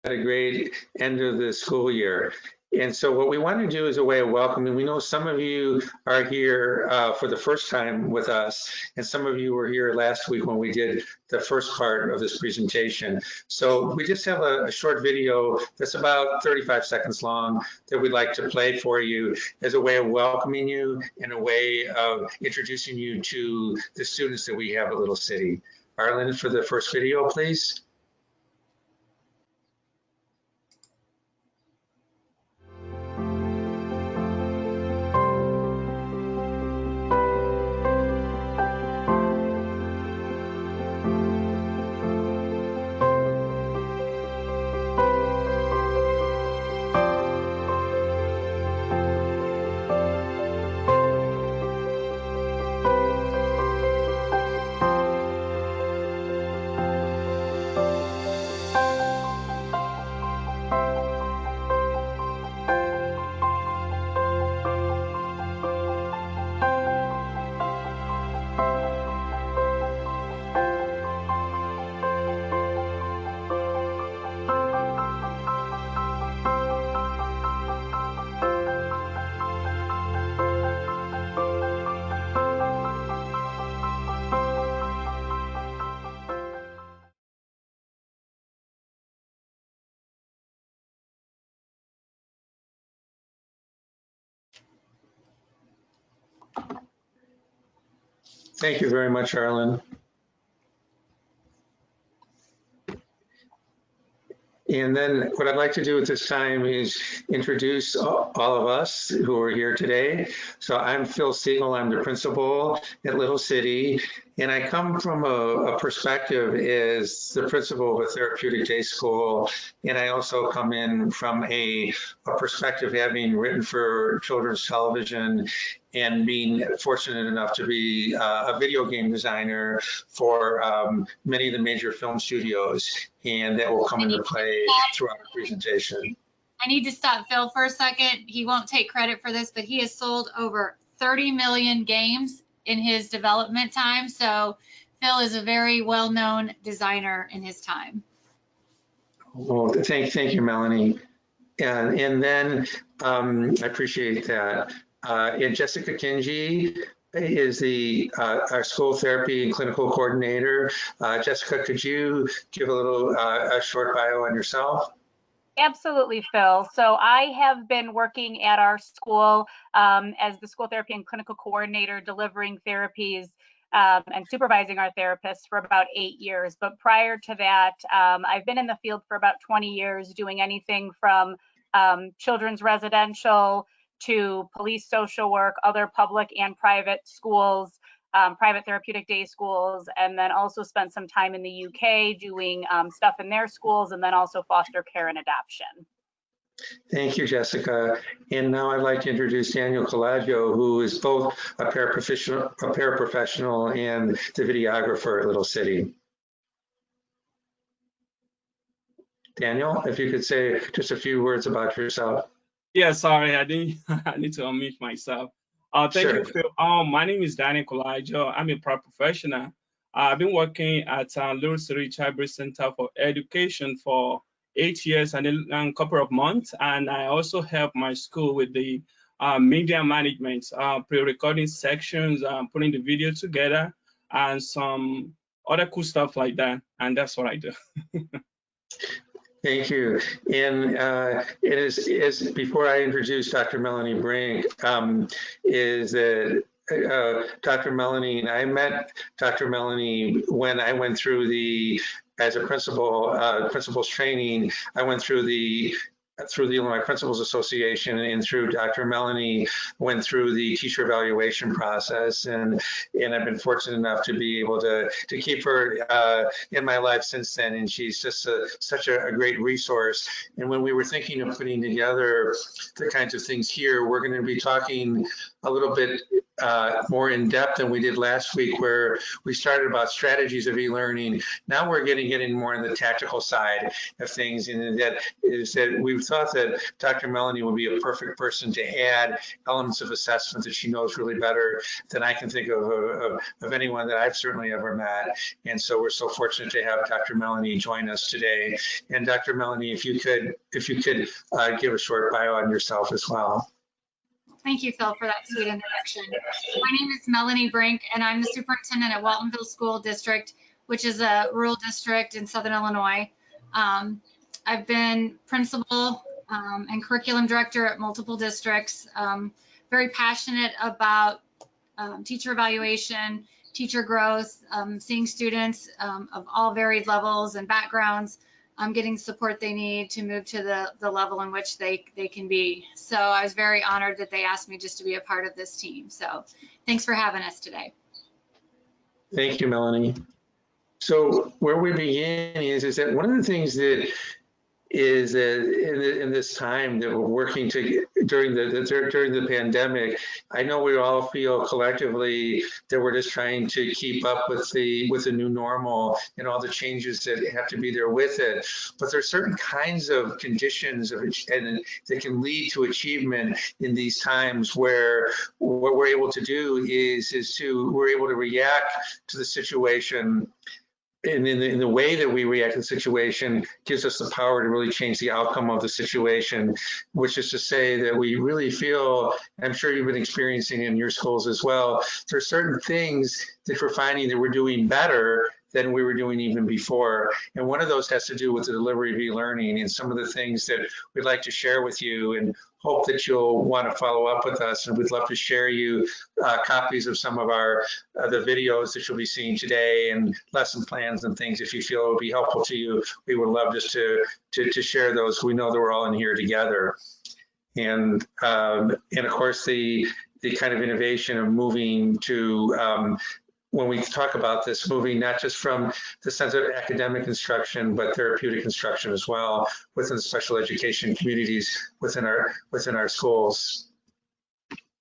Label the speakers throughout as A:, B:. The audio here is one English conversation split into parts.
A: a great end of the school year. And so what we want to do is a way of welcoming. We know some of you are here for the first time with us, and some of you were here last week when we did the first part of this presentation. So we just have a short video that's about 35 seconds long that we'd like to play for you as a way of welcoming you and a way of introducing you to the students that we have at Little City. Arlen, for the first video, please. Thank you very much, Arlen. And then what I'd like to do at this time is introduce all of us who are here today. So I'm Phil Siegel, I'm the principal at Little City, and I come from a perspective as the principal of a therapeutic day school, and I also come in from a perspective having written for children's television and being fortunate enough to be a video game designer for many of the major film studios, and that will come into play throughout the presentation.
B: I need to stop Phil for a second. He won't take credit for this, but he has sold over 30 million games in his development time. So Phil is a very well-known designer in his time.
A: Well, thank you, Melanie. And then I appreciate that. And Jessica Kinji is our school therapy and clinical coordinator. Jessica, could you give a short bio on yourself?
C: Absolutely, Phil. So I have been working at our school as the school therapy and clinical coordinator, delivering therapies and supervising our therapists for about 8 years. But prior to that, I've been in the field for about 20 years, doing anything from children's residential to police social work, other public and private schools, private therapeutic day schools, and then also spent some time in the UK doing stuff in their schools, and then also foster care and adoption.
A: Thank you, Jessica. And now I'd like to introduce Daniel Colaggio, who is both a paraprofessional and the videographer at Little City. Daniel, if you could say just a few words about yourself.
D: Yeah, sorry, I need to unmute myself. Thank you, Phil. My name is Daniel Colaggio. I'm a paraprofessional. I've been working at Little City Childbirth Center for Education for 8 years and a couple of months, and I also help my school with the media management, pre-recording sections, putting the video together, and some other cool stuff like that. And that's what I do.
A: Thank you. And it is before I introduce Dr. Melanie Brink, is that Dr. Melanie, and I met Dr. Melanie when I went through as a principal's training. I went through the Illinois Principals Association, and through Dr. Melanie went through the teacher evaluation process, and I've been fortunate enough to be able to keep her in my life since then, and she's just such a great resource. And when we were thinking of putting together the kinds of things here, we're going to be talking a little bit more in depth than we did last week, where we started about strategies of e-learning. Now we're getting more on the tactical side of things, and that is that we've thought that Dr. Melanie would be a perfect person to add elements of assessment that she knows really better than I can think of anyone that I've certainly ever met. And so we're so fortunate to have Dr. Melanie join us today. And Dr. Melanie, if you could give a short bio on yourself as well.
B: Thank you, Phil, for that sweet introduction. My name is Melanie Brink, and I'm the superintendent at Waltonville School District, which is a rural district in Southern Illinois. I've been principal and curriculum director at multiple districts. Very passionate about teacher evaluation, teacher growth, seeing students of all varied levels and backgrounds, getting support they need to move to the level in which they can be. So I was very honored that they asked me just to be a part of this team. So thanks for having us today.
A: Thank you, Melanie. So where we begin is that one of the things that is in this time that we're working to during the pandemic, I know we all feel collectively that we're just trying to keep up with the new normal and all the changes that have to be there with it. But there's certain kinds of conditions and that can lead to achievement in these times, where what we're able to do is we're able to react to the situation. And in the way that we react to the situation gives us the power to really change the outcome of the situation, which is to say that we really feel, I'm sure you've been experiencing in your schools as well, there's certain things that we're finding that we're doing better than we were doing even before. And one of those has to do with the delivery of e-learning and some of the things that we'd like to share with you, and hope that you'll want to follow up with us. And we'd love to share you copies of some of our the videos that you'll be seeing today and lesson plans and things. If you feel it would be helpful to you, we would love just to share those. We know that we're all in here together. And of course, the kind of innovation of moving to when we talk about this, moving not just from the sense of academic instruction, but therapeutic instruction as well within the special education communities within our schools.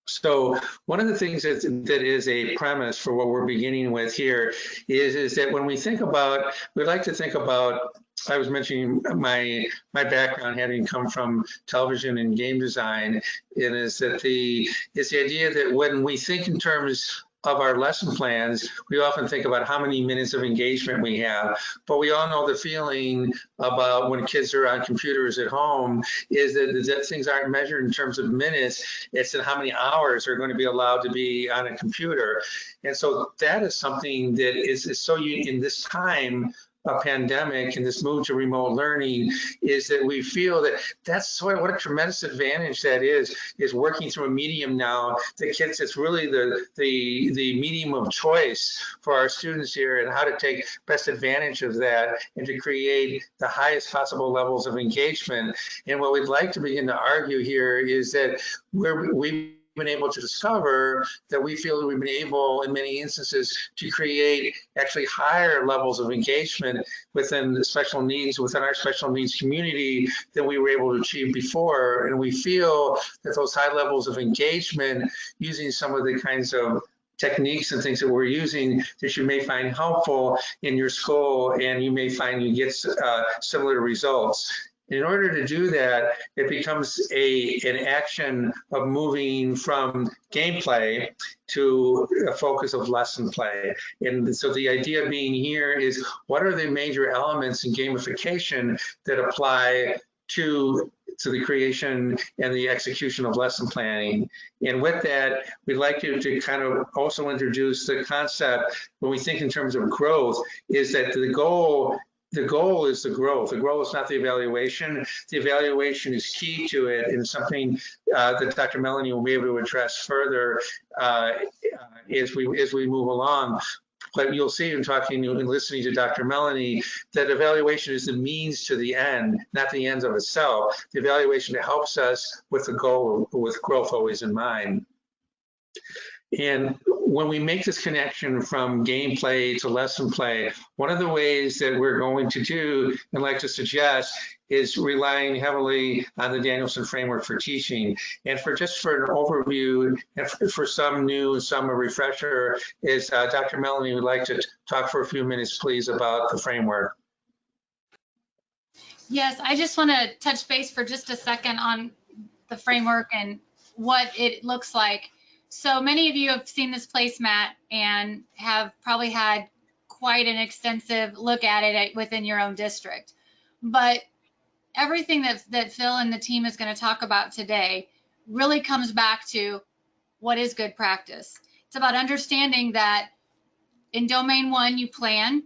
A: So one of the things that is a premise for what we're beginning with here is that when we think about, we like to think about, I was mentioning my background having come from television and game design, and is that it's the idea that when we think in terms of our lesson plans, we often think about how many minutes of engagement we have, but we all know the feeling about when kids are on computers at home is that things aren't measured in terms of minutes, it's in how many hours are going to be allowed to be on a computer. And so that is something that is so in this time a pandemic and this move to remote learning, is that we feel that that's what a tremendous advantage that is working through a medium now that kids, it's really the medium of choice for our students here, and how to take best advantage of that and to create the highest possible levels of engagement. And what we'd like to begin to argue here is that we've been able to discover that we feel that we've been able in many instances to create actually higher levels of engagement within the special needs, within our special needs community, than we were able to achieve before. And we feel that those high levels of engagement, using some of the kinds of techniques and things that we're using, that you may find helpful in your school, and you may find you get similar results. In order to do that, it becomes an action of moving from gameplay to a focus of lesson play. And so the idea being here is, what are the major elements in gamification that apply to the creation and the execution of lesson planning? And with that, we'd like you to kind of also introduce the concept, when we think in terms of growth, is that the goal is the growth. The goal is not the evaluation. The evaluation is key to it, and something that Dr. Melanie will be able to address further as we move along. But you'll see in talking and listening to Dr. Melanie that evaluation is the means to the end, not the end of itself. The evaluation helps us with the goal, with growth always in mind. And when we make this connection from gameplay to lesson play, one of the ways that we're going to do and like to suggest is relying heavily on the Danielson framework for teaching. And for an overview and for some new and some a refresher is Dr. Melanie would like to talk for a few minutes, please, about the framework.
B: Yes, I just want to touch base for just a second on the framework and what it looks like. So many of you have seen this placemat and have probably had quite an extensive look at it within your own district. But everything that Phil and the team is going to talk about today really comes back to what is good practice. It's about understanding that in domain 1, you plan,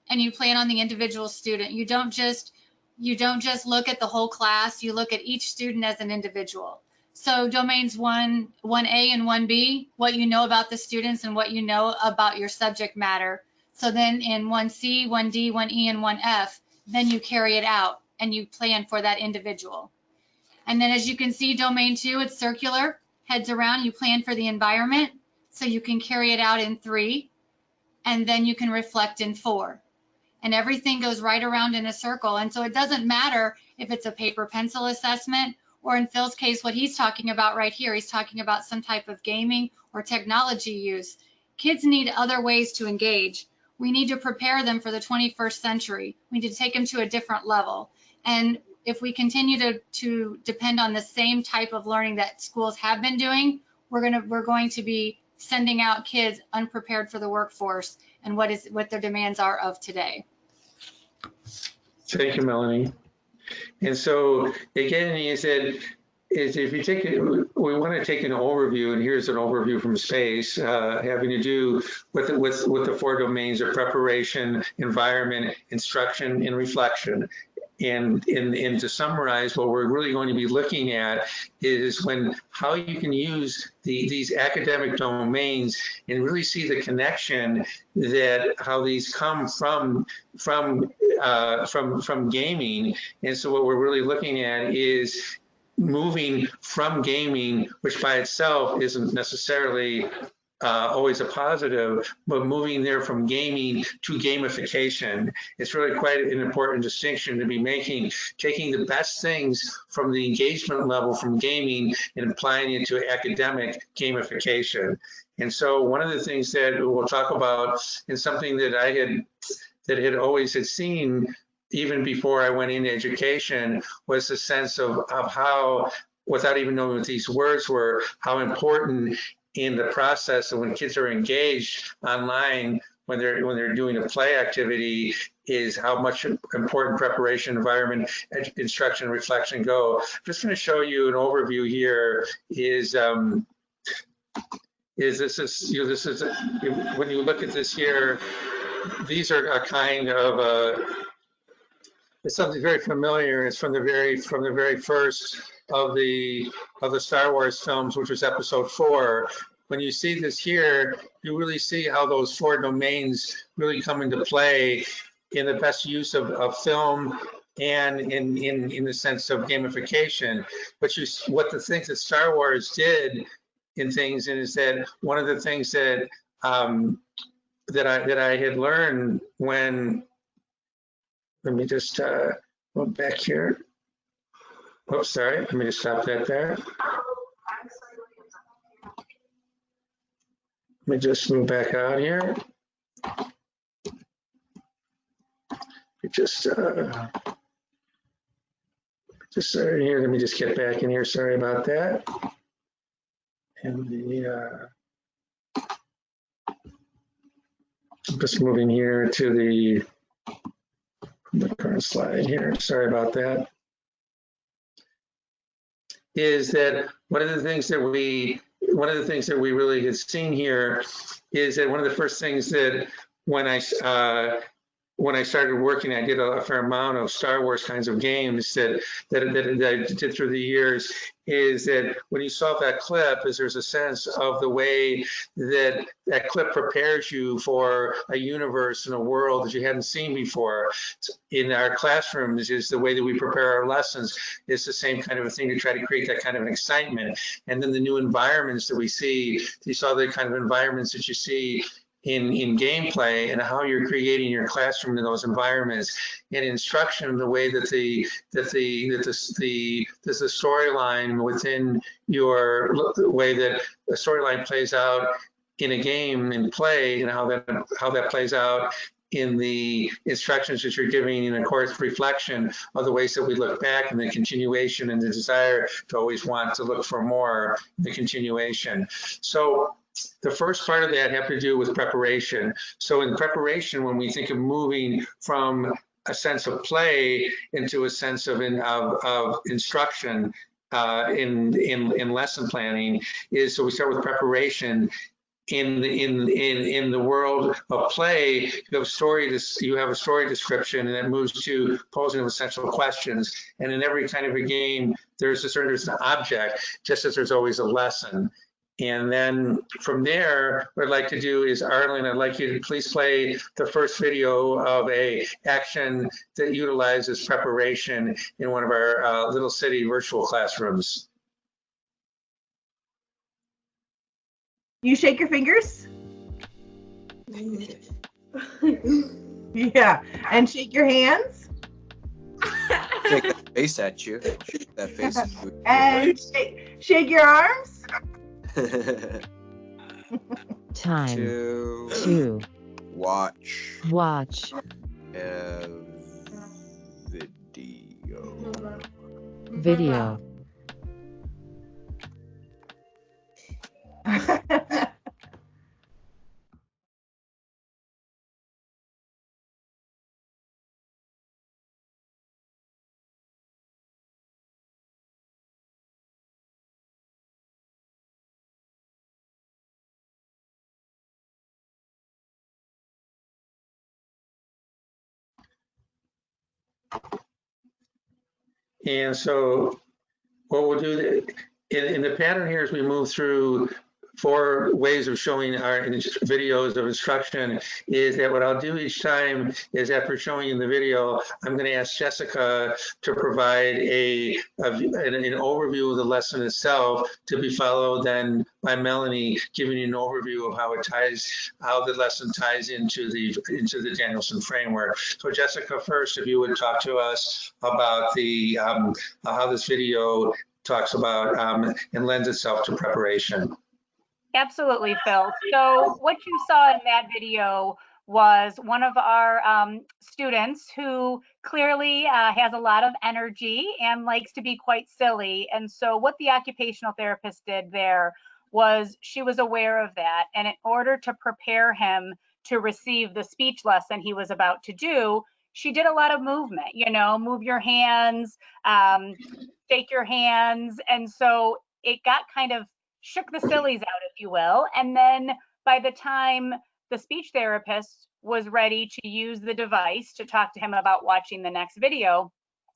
B: and you plan on the individual student. You don't just look at the whole class, you look at each student as an individual. So domains 1A and 1B, what you know about the students and what you know about your subject matter. So then in 1C, 1D, 1E, and 1F, then you carry it out and you plan for that individual. And then as you can see, domain 2, it's circular, heads around, you plan for the environment, so you can carry it out in 3, and then you can reflect in 4. And everything goes right around in a circle. And so it doesn't matter if it's a paper pencil assessment, or in Phil's case, what he's talking about right here, he's talking about some type of gaming or technology use. Kids need other ways to engage. We need to prepare them for the 21st century. We need to take them to a different level. And if we continue to depend on the same type of learning that schools have been doing, we're going to be sending out kids unprepared for the workforce and what their demands are of today.
A: Thank you, Melanie. And so again, if you take it, we want to take an overview, and here's an overview from space having to do with the 4 domains of preparation, environment, instruction, and reflection. And to summarize, what we're really going to be looking at is how you can use these academic domains and really see the connection that how these come from gaming. And so what we're really looking at is moving from gaming, which by itself isn't necessarily always a positive, but moving there from gaming to gamification. It's really quite an important distinction to be making, taking the best things from the engagement level from gaming and applying it to academic gamification. And so one of the things that we'll talk about, and something that I had always seen even before I went into education, was the sense of how, without even knowing what these words were, how important in the process of when kids are engaged online, when they're doing a play activity, is how much important preparation, environment, instruction, reflection go. I'm just going to show you an overview here. This is when you look at this here, these are a kind of it's something very familiar. It's from the very first of the Star Wars films, which was Episode 4. When you see this here, you really see how those 4 domains really come into play in the best use of film and in the sense of gamification. But what the things that Star Wars did in things is that one of the things that that I had learned when, let me just go back here. Oh, sorry, let me just stop that there. Let me just move back out here. Just here, let me just get back in here. Sorry about that. And I'm just moving here to the current slide here. Sorry about that. Is that one of the things that we really had seen here is that one of the first things that when when I started working, I did a fair amount of Star Wars kinds of games that I did through the years, is that when you saw that clip, is there's a sense of the way that that clip prepares you for a universe and a world that you hadn't seen before. In our classrooms, is the way that we prepare our lessons. It's the same kind of a thing to try to create that kind of an excitement. And then the new environments that we see, you saw the kind of environments that you see in gameplay and how you're creating your classroom in those environments, and instruction, the way that the storyline within your, the way that the storyline plays out in a game and play, and how that plays out in the instructions that you're giving, and of course reflection of the ways that we look back, and the continuation and the desire to always want to look for more, the continuation. So the first part of that have to do with preparation. So in preparation, when we think of moving from a sense of play into a sense of instruction in lesson planning, is so we start with preparation. In the world of play, you have a story description, and it moves to posing of essential questions. And in every kind of a game, there's an object, just as there's always a lesson. And then from there, what I'd like to do is, Arlen, I'd like you to please play the first video of a action that utilizes preparation in one of our Little City virtual classrooms.
E: You shake your fingers? Yeah, and shake your hands?
F: Shake that face at you. Shake that face at you.
E: And shake your arms?
G: Time
F: to watch a
G: video.
A: And so what we'll do in the pattern here, as we move through 4 ways of showing our videos of instruction, is that what I'll do each time is, after showing you the video, I'm going to ask Jessica to provide an overview of the lesson itself, to be followed then by Melanie giving you an overview of how the lesson ties into the Danielson framework. So Jessica, first, if you would talk to us about how this video talks about and lends itself to preparation.
C: Absolutely, Phil. So what you saw in that video was one of our students who clearly has a lot of energy and likes to be quite silly. And so what the occupational therapist did there was, she was aware of that. And in order to prepare him to receive the speech lesson he was about to do, she did a lot of movement, move your hands, shake your hands. And so it got kind of shook the sillies out, if you will. And then by the time the speech therapist was ready to use the device to talk to him about watching the next video,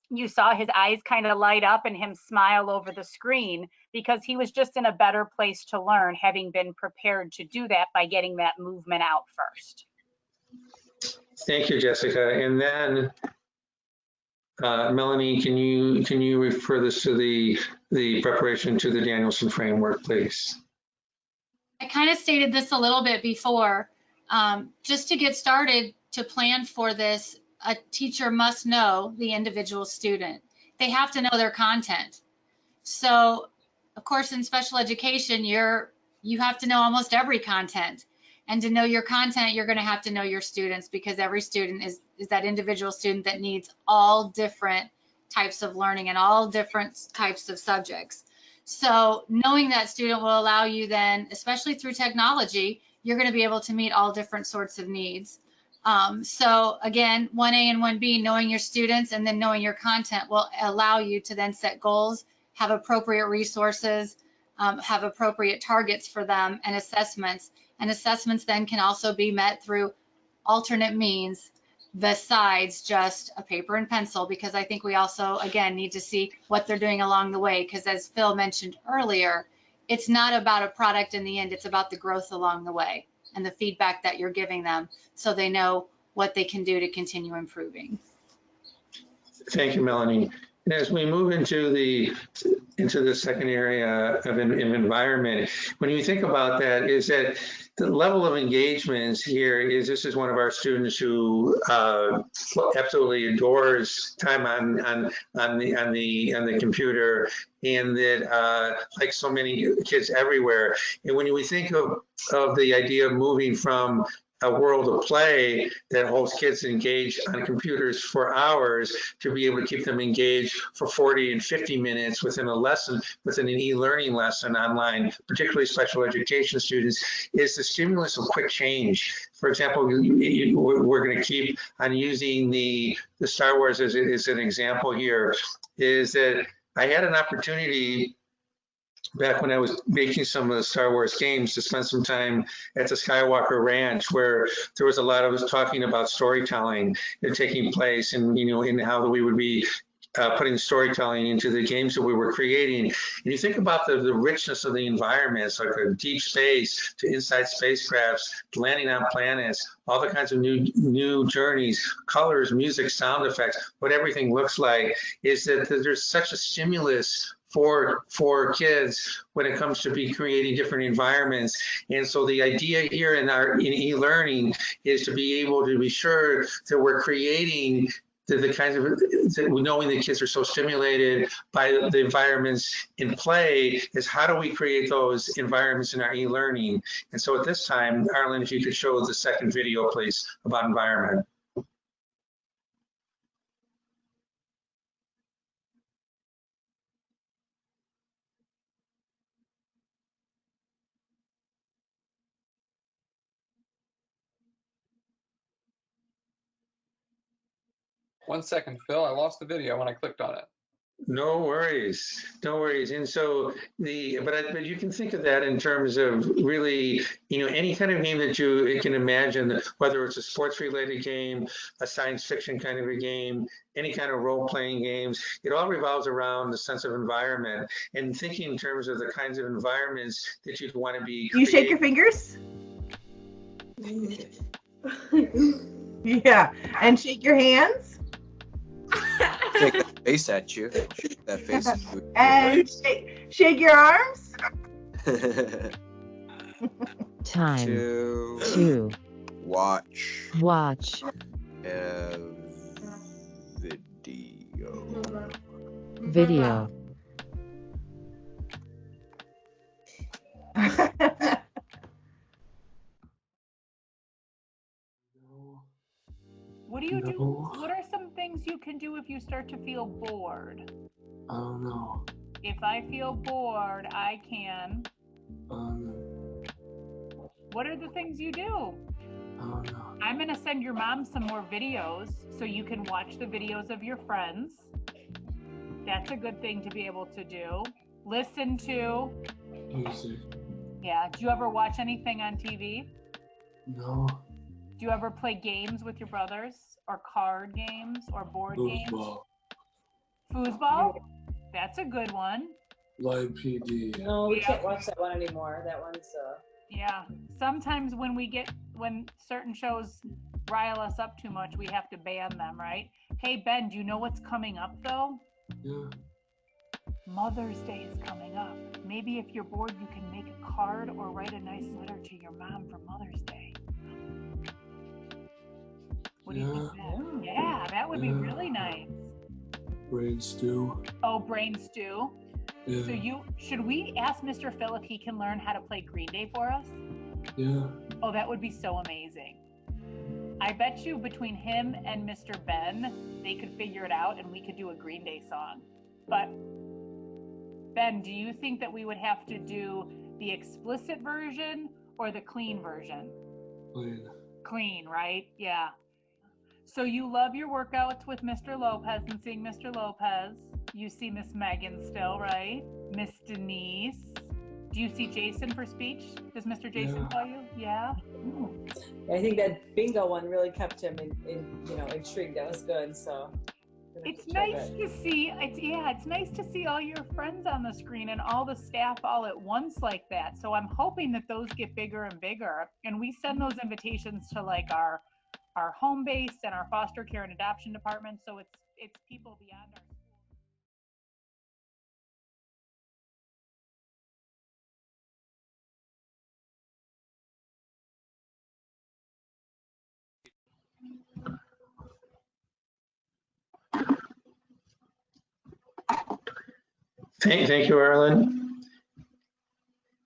C: you saw his eyes kind of light up and him smile over the screen, because he was just in a better place to learn, having been prepared to do that by getting that movement out first.
A: Thank you, Jessica. And then Melanie, can you refer this to the preparation to the Danielson framework, please?
B: I kind of stated this a little bit before. Just to get started, to plan for this, a teacher must know the individual student. They have to know their content. So, of course, in special education, you have to know almost every content. And to know your content, you're going to have to know your students, because every student is that individual student that needs all different types of learning and all different types of subjects. So knowing that student will allow you then, especially through technology, you're going to be able to meet all different sorts of needs. So again, 1A and 1B, knowing your students and then knowing your content will allow you to then set goals, have appropriate resources, have appropriate targets for them, and assessments. And assessments then can also be met through alternate means, besides just a paper and pencil, because I think we also, again, need to see what they're doing along the way. Because as Phil mentioned earlier, it's not about a product in the end, it's about the growth along the way and the feedback that you're giving them so they know what they can do to continue improving.
A: Thank you, Melanie. And as we move into the second area of environment, when you think about that, is that the level of engagements here is, this is one of our students who absolutely adores time on the computer, and that like so many kids everywhere. And when we think of the idea of moving from a world of play that holds kids engaged on computers for hours to be able to keep them engaged for 40 and 50 minutes within a lesson, within an e-learning lesson online, particularly special education students, is the stimulus of quick change. For example, we're going to keep on using the Star Wars as an example here, is that I had an opportunity back when I was making some of the Star Wars games to spend some time at the Skywalker Ranch, where there was a lot of talking about storytelling taking place, and in how we would be putting storytelling into the games that we were creating. And you think about the richness of the environments, like a deep space to inside spacecrafts, landing on planets, all the kinds of new journeys, colors, music, sound effects, what everything looks like, is that there's such a stimulus for kids when it comes to creating different environments. And so the idea here in e-learning is to be able to be sure that we're creating the kinds of, knowing that kids are so stimulated by the environments in play, is how do we create those environments in our e-learning? And so at this time, Arlen, if you could show the second video, please, about environment.
G: One second, Phil. I lost the video when I clicked on it.
A: No worries, no worries. And so but you can think of that in terms of really, any kind of game that you can imagine, whether it's a sports related game, a science fiction kind of a game, any kind of role playing games, it all revolves around the sense of environment and thinking in terms of the kinds of environments that you'd want to be
E: You shake your fingers? Yeah. And shake your hands?
F: Shake that face at you. Shake that face at you.
E: And shake your arms?
H: Time
F: To
H: to
F: watch
H: watch
F: a video.
H: video.
I: What do you do? What are some things you can do if you start to feel bored?
J: I don't know.
I: If I feel bored, I can. What are the things you do?
J: I don't know.
I: I'm going to send your mom some more videos so you can watch the videos of your friends. That's a good thing to be able to do. Listen to.
J: Music.
I: Yeah. Do you ever watch anything on TV?
J: No.
I: Do you ever play games with your brothers, or card games, or board games?
J: Foosball.
I: Foosball? That's a good one.
J: Live PD.
K: No, we can't watch that one anymore. That one's
I: Yeah. Sometimes when certain shows rile us up too much, we have to ban them, right? Hey, Ben, do you know what's coming up though?
J: Yeah.
I: Mother's Day is coming up. Maybe if you're bored, you can make a card or write a nice letter to your mom for Mother's Day. What do you think of that? Yeah, that would be really nice.
J: Brain stew.
I: Oh, brain stew.
J: Yeah.
I: So should we ask Mr. Phil if he can learn how to play Green Day for us?
J: Yeah.
I: Oh, that would be so amazing. I bet you between him and Mr. Ben, they could figure it out and we could do a Green Day song. But Ben, do you think that we would have to do the explicit version or the clean version?
J: Clean.
I: Clean, right? Yeah. So you love your workouts with Mr. Lopez and seeing Mr. Lopez. You see Miss Megan still, right? Miss Denise. Do you see Jason for speech? Does Mr. Jason
J: Yeah.
I: call you? Yeah.
K: I think that bingo one really kept him intrigued. That was good. So
I: It's nice to see. It's nice to see all your friends on the screen and all the staff all at once like that. So I'm hoping that those get bigger and bigger, and we send those invitations to like our home base and our foster care and adoption department. So it's people beyond our.
A: Thank you, Arlen.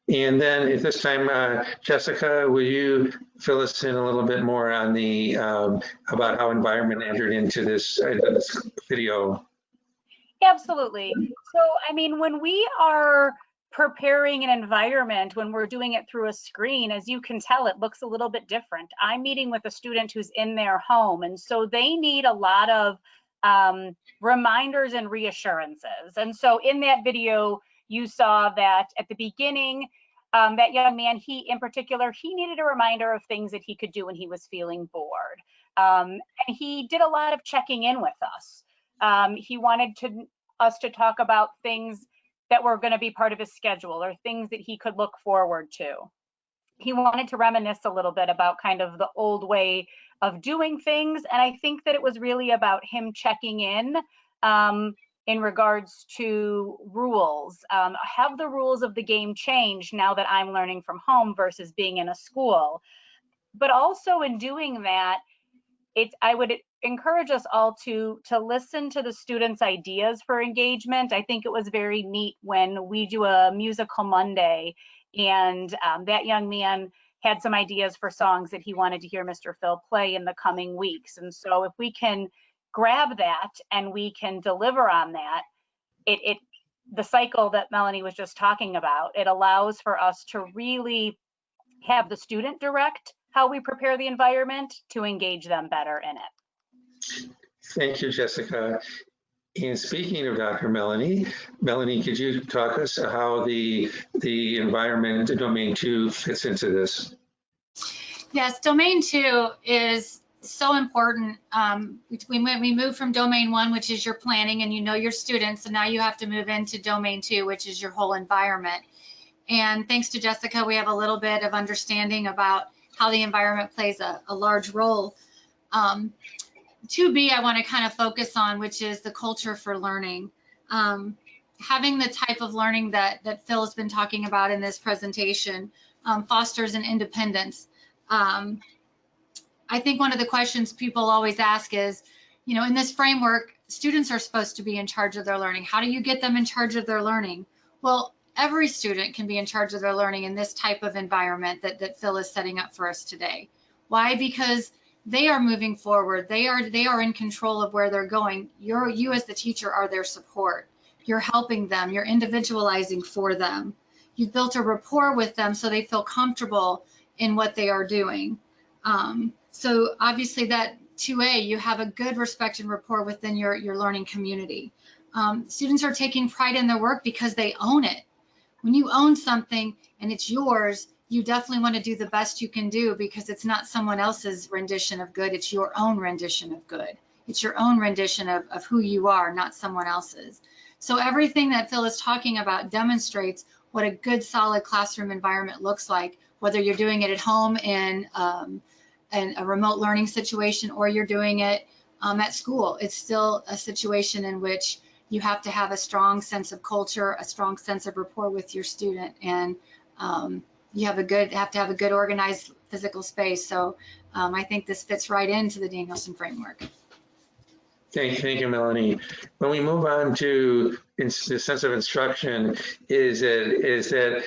A: And then at this time, Jessica, will you fill us in a little bit more on the about how environment entered into this video?
C: Absolutely. So, I mean, when we are preparing an environment, when we're doing it through a screen, as you can tell, it looks a little bit different. I'm meeting with a student who's in their home, and so they need a lot of reminders and reassurances. And so in that video, you saw that at the beginning, that young man, he in particular, he needed a reminder of things that he could do when he was feeling bored. And he did a lot of checking in with us. He wanted us to talk about things that were going to be part of his schedule or things that he could look forward to. He wanted to reminisce a little bit about kind of the old way of doing things. And I think that it was really about him checking in regards to rules. Have the rules of the game changed now that I'm learning from home versus being in a school? But also in doing that, I would encourage us all to listen to the students' ideas for engagement. I think it was very neat when we do a musical Monday and that young man had some ideas for songs that he wanted to hear Mr. Phil play in the coming weeks. And so if we can grab that and we can deliver on that, the cycle that Melanie was just talking about, it allows for us to really have the student direct how we prepare the environment to engage them better in it.
A: Thank you, Jessica. And speaking of Dr. Melanie, could you talk us how the environment domain 2 fits into this?
B: Yes, domain 2 is so important. We moved from domain 1, which is your planning and you know your students, and now you have to move into domain 2, which is your whole environment. And thanks to Jessica, we have a little bit of understanding about how the environment plays a large role. 2B, I want to kind of focus on, which is the culture for learning. Having the type of learning that Phil has been talking about in this presentation fosters an independence. I think one of the questions people always ask is, you know, in this framework, students are supposed to be in charge of their learning. How do you get them in charge of their learning? Well, every student can be in charge of their learning in this type of environment that Phil is setting up for us today. Why? Because they are moving forward. They are in control of where they're going. You as the teacher are their support. You're helping them. You're individualizing for them. You've built a rapport with them so they feel comfortable in what they are doing. So obviously that 2A, you have a good respect and rapport within your learning community. Students are taking pride in their work because they own it. When you own something and it's yours, you definitely want to do the best you can do because it's not someone else's rendition of good, it's your own rendition of good. It's your own rendition of who you are, not someone else's. So everything that Phil is talking about demonstrates what a good, solid classroom environment looks like, whether you're doing it at home in a remote learning situation or you're doing it at school. It's still a situation in which you have to have a strong sense of culture, a strong sense of rapport with your student, and you have to have a good organized physical space. So I think this fits right into the Danielson framework.
A: Thank you, Melanie. When we move on to the sense of instruction, is that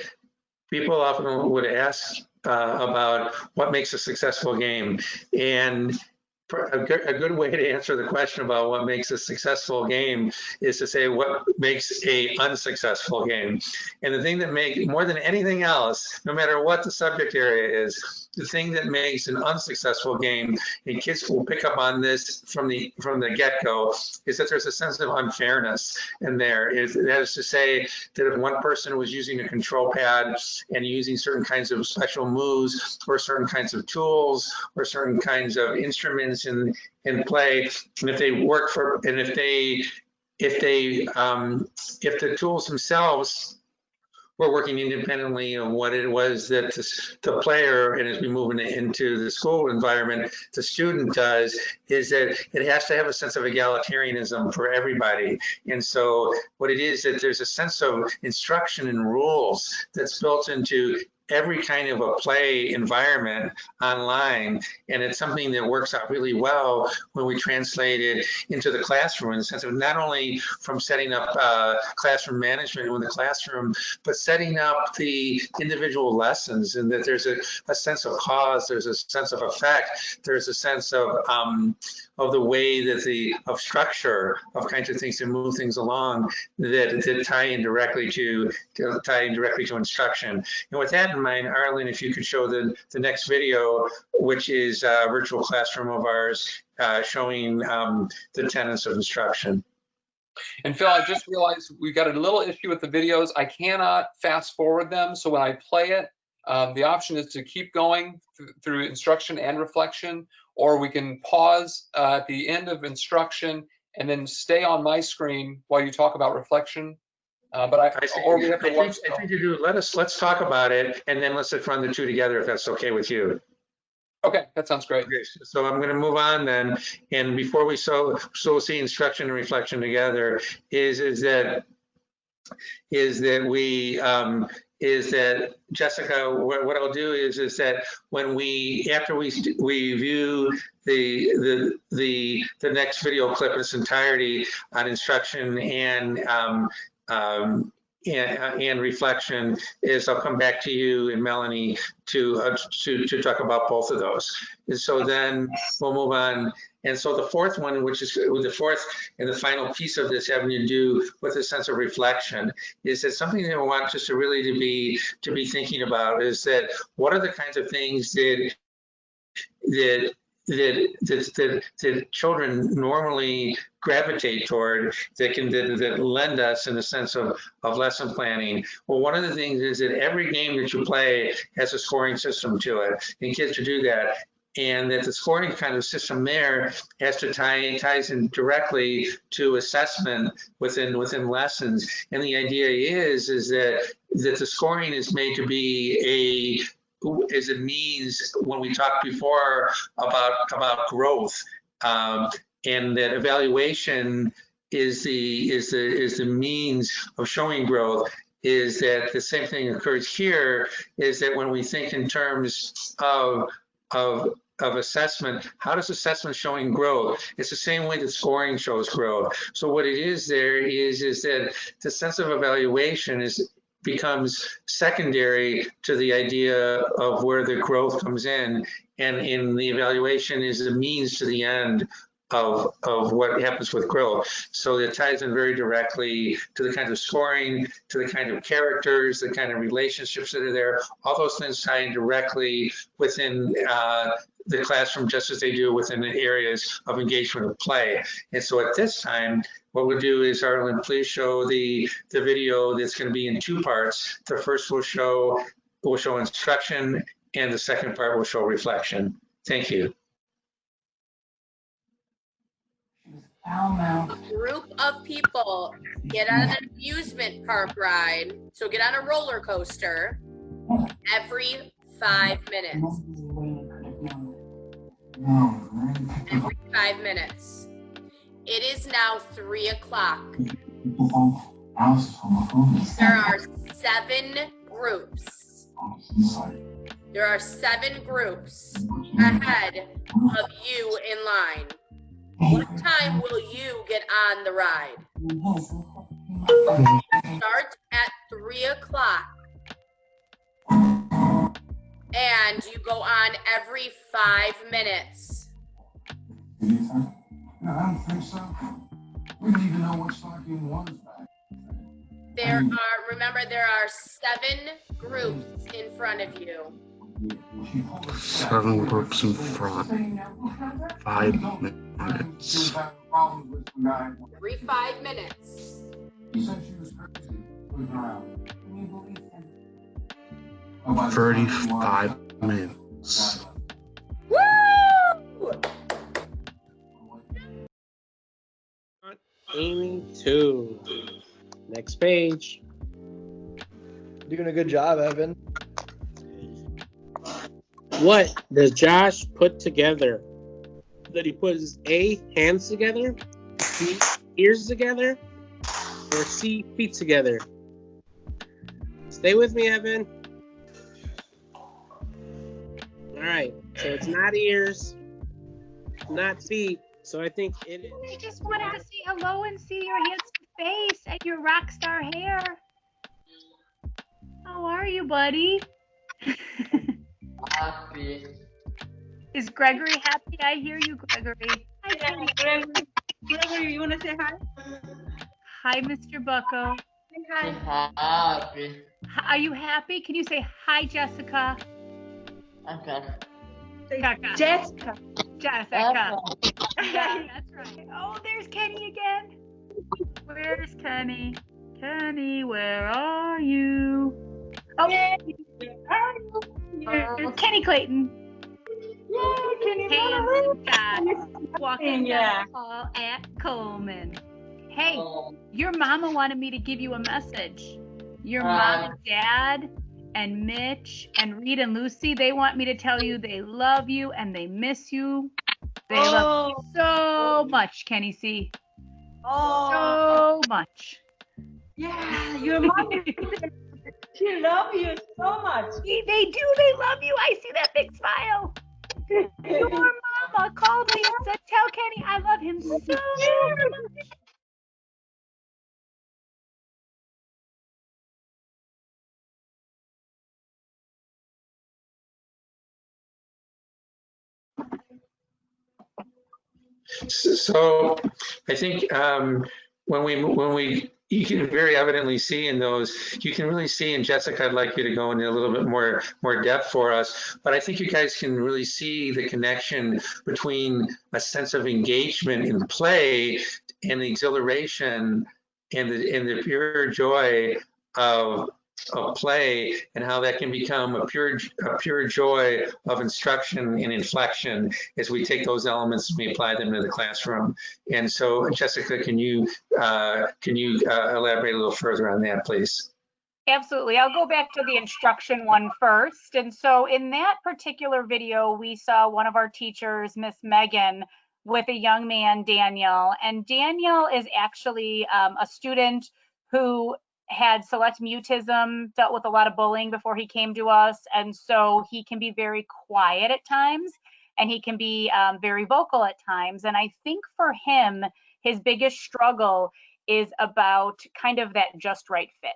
A: people often would ask about what makes a successful game, and a good way to answer the question about what makes a successful game is to say what makes a unsuccessful game. And the thing that makes, more than anything else, no matter what the subject area is, the thing that makes an unsuccessful game, and kids will pick up on this from the get-go, is that there's a sense of unfairness in there. That is to say that if one person was using a control pad and using certain kinds of special moves or certain kinds of tools or certain kinds of instruments in play, and if they work for, and if the tools themselves were working independently of what it was that the player, and as we move into the school environment, the student does, is that it has to have a sense of egalitarianism for everybody. And so what it is that there's a sense of instruction and rules that's built into every kind of a play environment online, and it's something that works out really well when we translate it into the classroom, in the sense of not only from setting up classroom management in the classroom, but setting up the individual lessons, and that there's a sense of cause, there's a sense of effect, there's a sense of the way that of structure of kinds of things to move things along that tie in directly to instruction. And with that in mind, Arlen, if you could show the next video, which is a virtual classroom of ours showing the tenets of instruction.
G: And Phil, I just realized we got a little issue with the videos. I cannot fast forward them. So when I play it, the option is to keep going through instruction and reflection, or we can pause at the end of instruction and then stay on my screen while you talk about reflection. But I think
A: you do. Let's talk about it, and then let's run the two together if that's okay with you.
G: Okay, that sounds great.
A: Okay, so I'm going to move on then, and before we see instruction and reflection together, is that Jessica, what I'll do is that when after we view the next video clip in its entirety on instruction and reflection, is I'll come back to you and Melanie to talk about both of those. And so then we'll move on. And so the fourth one, which is the fourth and the final piece of this, having to do with a sense of reflection, is that something that I want just to really to be thinking about is that what are the kinds of things that children normally gravitate toward that lend us in the sense of lesson planning. Well, one of the things is that every game that you play has a scoring system to it, and kids to do that. And that the scoring kind of system there has to ties in directly to assessment within lessons. And the idea is that the scoring is made to be as a means, when we talked before about growth, and that evaluation is the means of showing growth. Is that the same thing occurs here? Is that when we think in terms of assessment, how does assessment showing growth? It's the same way that scoring shows growth. So what it is there is that the sense of evaluation becomes secondary to the idea of where the growth comes in, and in the evaluation is the means to the end of what happens with growth. So it ties in very directly to the kind of scoring, to the kind of characters, the kind of relationships that are there. All those things tie in directly within the classroom, just as they do within the areas of engagement of play. And so at this time, what we'll do is, Arlen, please show the video that's going to be in two parts. The first will show instruction, and the second part will show reflection. Thank you.
L: Group of people get on an amusement park ride, so get on a roller coaster every 5 minutes. Every 5 minutes. It is now 3 o'clock. There are 7 groups. There are 7 groups ahead of you in line. What time will you get on the ride? Start at 3 o'clock. And you go on every 5 minutes.
M: No, I don't think so. We need to know what stocking was back.
L: Remember, there are 7 groups in front of you.
J: 7 groups in front. 5 minutes.
L: 5 minutes.
M: He said she was crazy, moving around. And you believed him?
J: 35 minutes.
L: Woo!
N: Amy 2. Next page.
O: Doing a good job, Evan.
N: What does Josh put together? Did he put his A, hands together, B, ears together, or C, feet together? Stay with me, Evan. All right, so it's not ears, not feet, so I think it is.
C: I just wanted to say hello and see your handsome face and your rock star hair. How are you, buddy?
P: Happy.
C: Is Gregory happy? I hear you, Gregory. Hi, Gregory.
E: Gregory, you want to say hi?
C: Hi, Mr. Bucko.
P: Happy.
C: Are you happy? Can you say hi, Jessica?
P: Okay.
C: Jessica. Jessica. Yeah, that's right. Oh, there's Kenny again. Where's Kenny? Kenny, where are you? Oh, there's Kenny Clayton.
E: Yay, Kenny.
C: Handsome guy walking down the hall at Coleman. Hey, your mama wanted me to give you a message. Your mom and dad and Mitch and Reed and Lucy, they want me to tell you they love you and they miss you. They love you so much, Kenny C. So much.
E: Yeah, your mom. She loves you so much.
C: They do. They love you. I see that big smile. Your mama called me and said, tell Kenny I love him so much.
A: So I think when we you can very evidently see in those, you can really see, and Jessica, I'd like you to go into a little bit more depth for us, but I think you guys can really see the connection between a sense of engagement in play and the exhilaration and the pure joy of play, and how that can become a pure joy of instruction and inflection as we take those elements and we apply them to the classroom. And so, Jessica, can you elaborate a little further on that, please?
C: Absolutely. I'll go back to the instruction one first. And so in that particular video, we saw one of our teachers, Miss Megan, with a young man, Daniel. And Daniel is actually a student who had select mutism, dealt with a lot of bullying before he came to us. And so he can be very quiet at times, and he can be very vocal at times. And I think for him, his biggest struggle is about kind of that just right fit.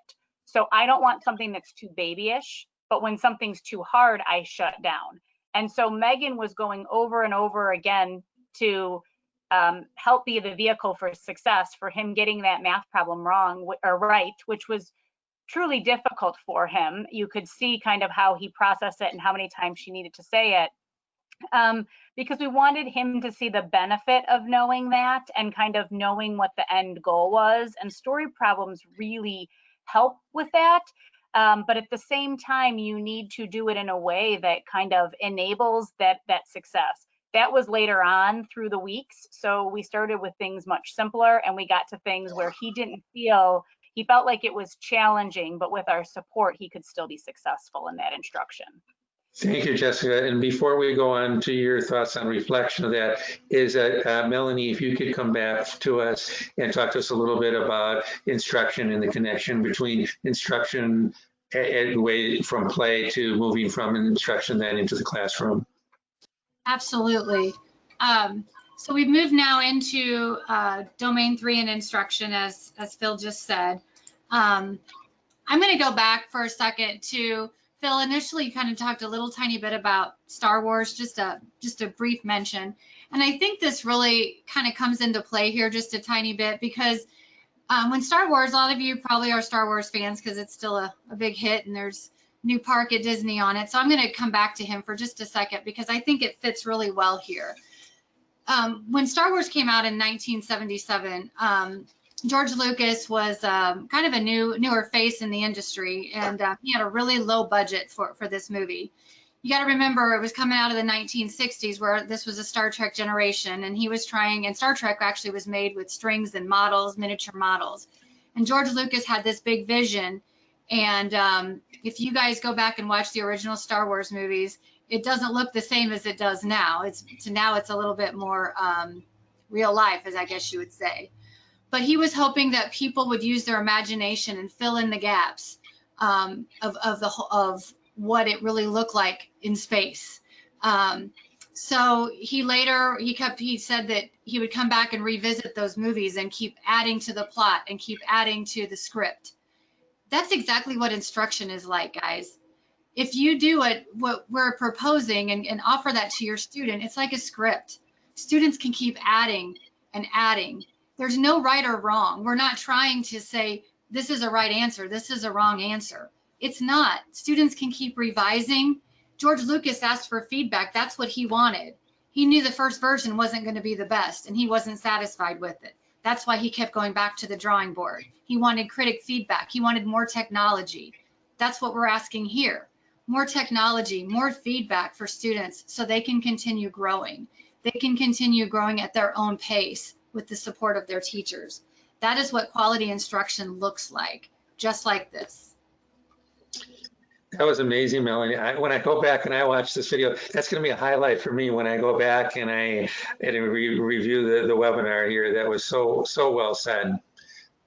C: So I don't want something that's too babyish, but when something's too hard, I shut down. And so Megan was going over and over again to help be the vehicle for success for him getting that math problem wrong or right, which was truly difficult for him. You could see kind of how he processed it and how many times she needed to say it. Because we wanted him to see the benefit of knowing that and kind of knowing what the end goal was. And story problems really help with that. But at the same time, you need to do it in a way that kind of enables that success. That was later on through the weeks. So we started with things much simpler, and we got to things where he felt like it was challenging, but with our support, he could still be successful in that instruction.
A: Thank you, Jessica. And before we go on to your thoughts on reflection of that, is that Melanie, if you could come back to us and talk to us a little bit about instruction and the connection between instruction way from play to moving from instruction then into the classroom.
B: Absolutely. So we've moved now into domain 3 in instruction, as Phil just said. I'm going to go back for a second to Phil. Initially, you kind of talked a little tiny bit about Star Wars, just a brief mention. And I think this really kind of comes into play here just a tiny bit, because when Star Wars, a lot of you probably are Star Wars fans because it's still a big hit and there's new park at Disney on it. So I'm going to come back to him for just a second because I think it fits really well here. When Star Wars came out in 1977, George Lucas was kind of a newer face in the industry, and he had a really low budget for this movie. You got to remember, it was coming out of the 1960s where this was a Star Trek generation, and he was trying, and Star Trek actually was made with strings and models, miniature models. And George Lucas had this big vision, and if you guys go back and watch the original Star Wars movies, it doesn't look the same as it does now. Now it's a little bit more real life, as I guess you would say. But he was hoping that people would use their imagination and fill in the gaps of what it really looked like in space. So he said that he would come back and revisit those movies and keep adding to the plot and keep adding to the script. That's exactly what instruction is like, guys. If you do what we're proposing and offer that to your student, it's like a script. Students can keep adding and adding. There's no right or wrong. We're not trying to say, this is a right answer, this is a wrong answer. It's not. Students can keep revising. George Lucas asked for feedback. That's what he wanted. He knew the first version wasn't going to be the best, and he wasn't satisfied with it. That's why he kept going back to the drawing board. He wanted critic feedback. He wanted more technology. That's what we're asking here. More technology, more feedback for students so they can continue growing. They can continue growing at their own pace with the support of their teachers. That is what quality instruction looks like, just like this.
A: That was amazing, Melanie. When I go back and I watch this video, that's going to be a highlight for me when I go back and I review the webinar here. That was so well said.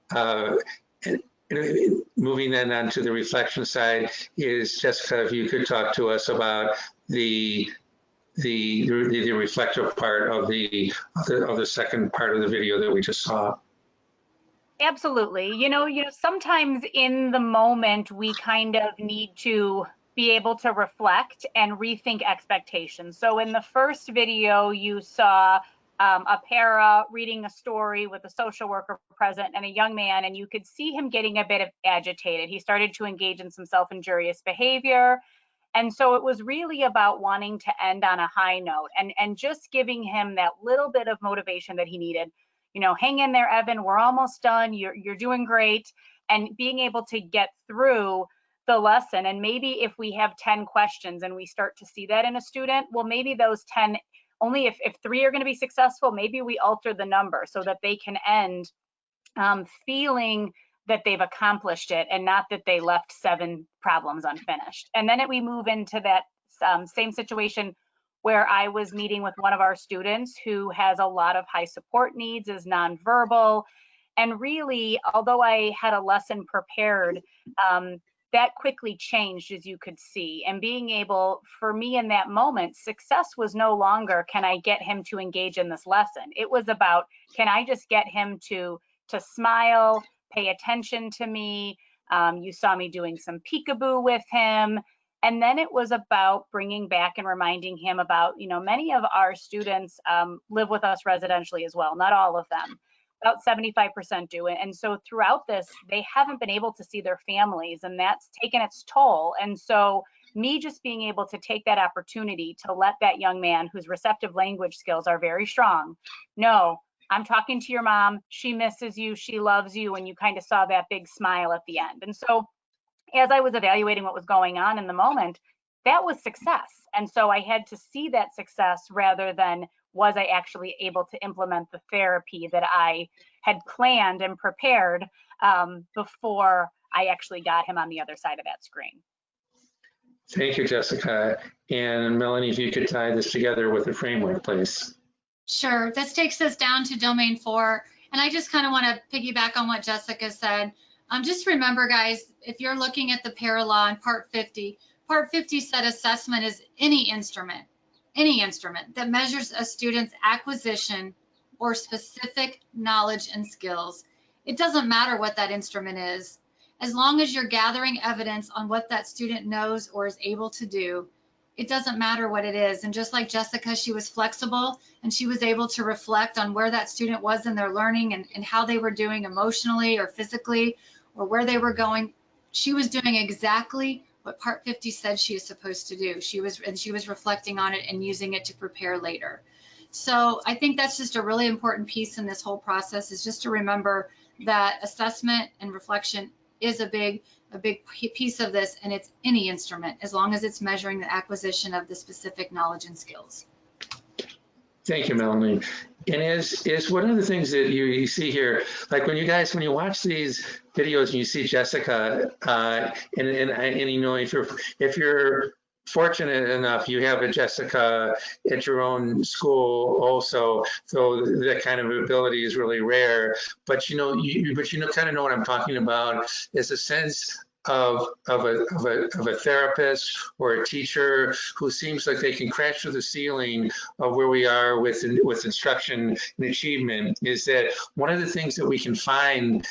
A: And moving then on to the reflection side is, Jessica, if you could talk to us about the reflective part of the second part of the video that we just saw.
C: Absolutely. You know, sometimes in the moment we kind of need to be able to reflect and rethink expectations. So in the first video, you saw a para reading a story with a social worker present and a young man, and you could see him getting a bit agitated. He started to engage in some self-injurious behavior. And so it was really about wanting to end on a high note and just giving him that little bit of motivation that he needed. You know, hang in there, Evan, we're almost done, you're doing great, and being able to get through the lesson. And maybe if we have 10 questions and we start to see that in a student, well, maybe those 10, only if 3 are going to be successful, maybe we alter the number so that they can end feeling that they've accomplished it and not that they left 7 problems unfinished. And then we move into that same situation where I was meeting with one of our students who has a lot of high support needs, is nonverbal. And really, although I had a lesson prepared, that quickly changed, as you could see. And being able, for me in that moment, success was no longer, can I get him to engage in this lesson? It was about, can I just get him to smile, pay attention to me? You saw me doing some peekaboo with him. And then it was about bringing back and reminding him about, many of our students live with us residentially as well, not all of them. About 75% do. And so throughout this, they haven't been able to see their families, and that's taken its toll. And so me just being able to take that opportunity to let that young man, whose receptive language skills are very strong, know, I'm talking to your mom, she misses you, she loves you, and you kind of saw that big smile at the end. And so as I was evaluating what was going on in the moment, that was success. And so I had to see that success rather than was I actually able to implement the therapy that I had planned and prepared before I actually got him on the other side of that screen.
A: Thank you, Jessica. And Melanie, if you could tie this together with the framework, please.
B: Sure. This takes us down to domain 4. And I just kind of want to piggyback on what Jessica said. Just remember, guys, if you're looking at the para law in Part 50 said assessment is any instrument that measures a student's acquisition or specific knowledge and skills. It doesn't matter what that instrument is. As long as you're gathering evidence on what that student knows or is able to do, it doesn't matter what it is. And just like Jessica, she was flexible and she was able to reflect on where that student was in their learning and how they were doing emotionally or physically or where they were going. She was doing exactly what Part 50 said she is supposed to do. She was reflecting on it and using it to prepare later. So I think that's just a really important piece in this whole process, is just to remember that assessment and reflection is a big piece of this, and it's any instrument as long as it's measuring the acquisition of the specific knowledge and skills.
A: Thank you, Melanie. And is one of the things that you see here, like when you watch these videos and you see Jessica, and you know, if you're fortunate enough, you have a Jessica at your own school also, so that kind of ability is really rare. But you kind of know what I'm talking about, is a sense of a therapist or a teacher who seems like they can crash through the ceiling of where we are with instruction and achievement. Is that one of the things that we can find,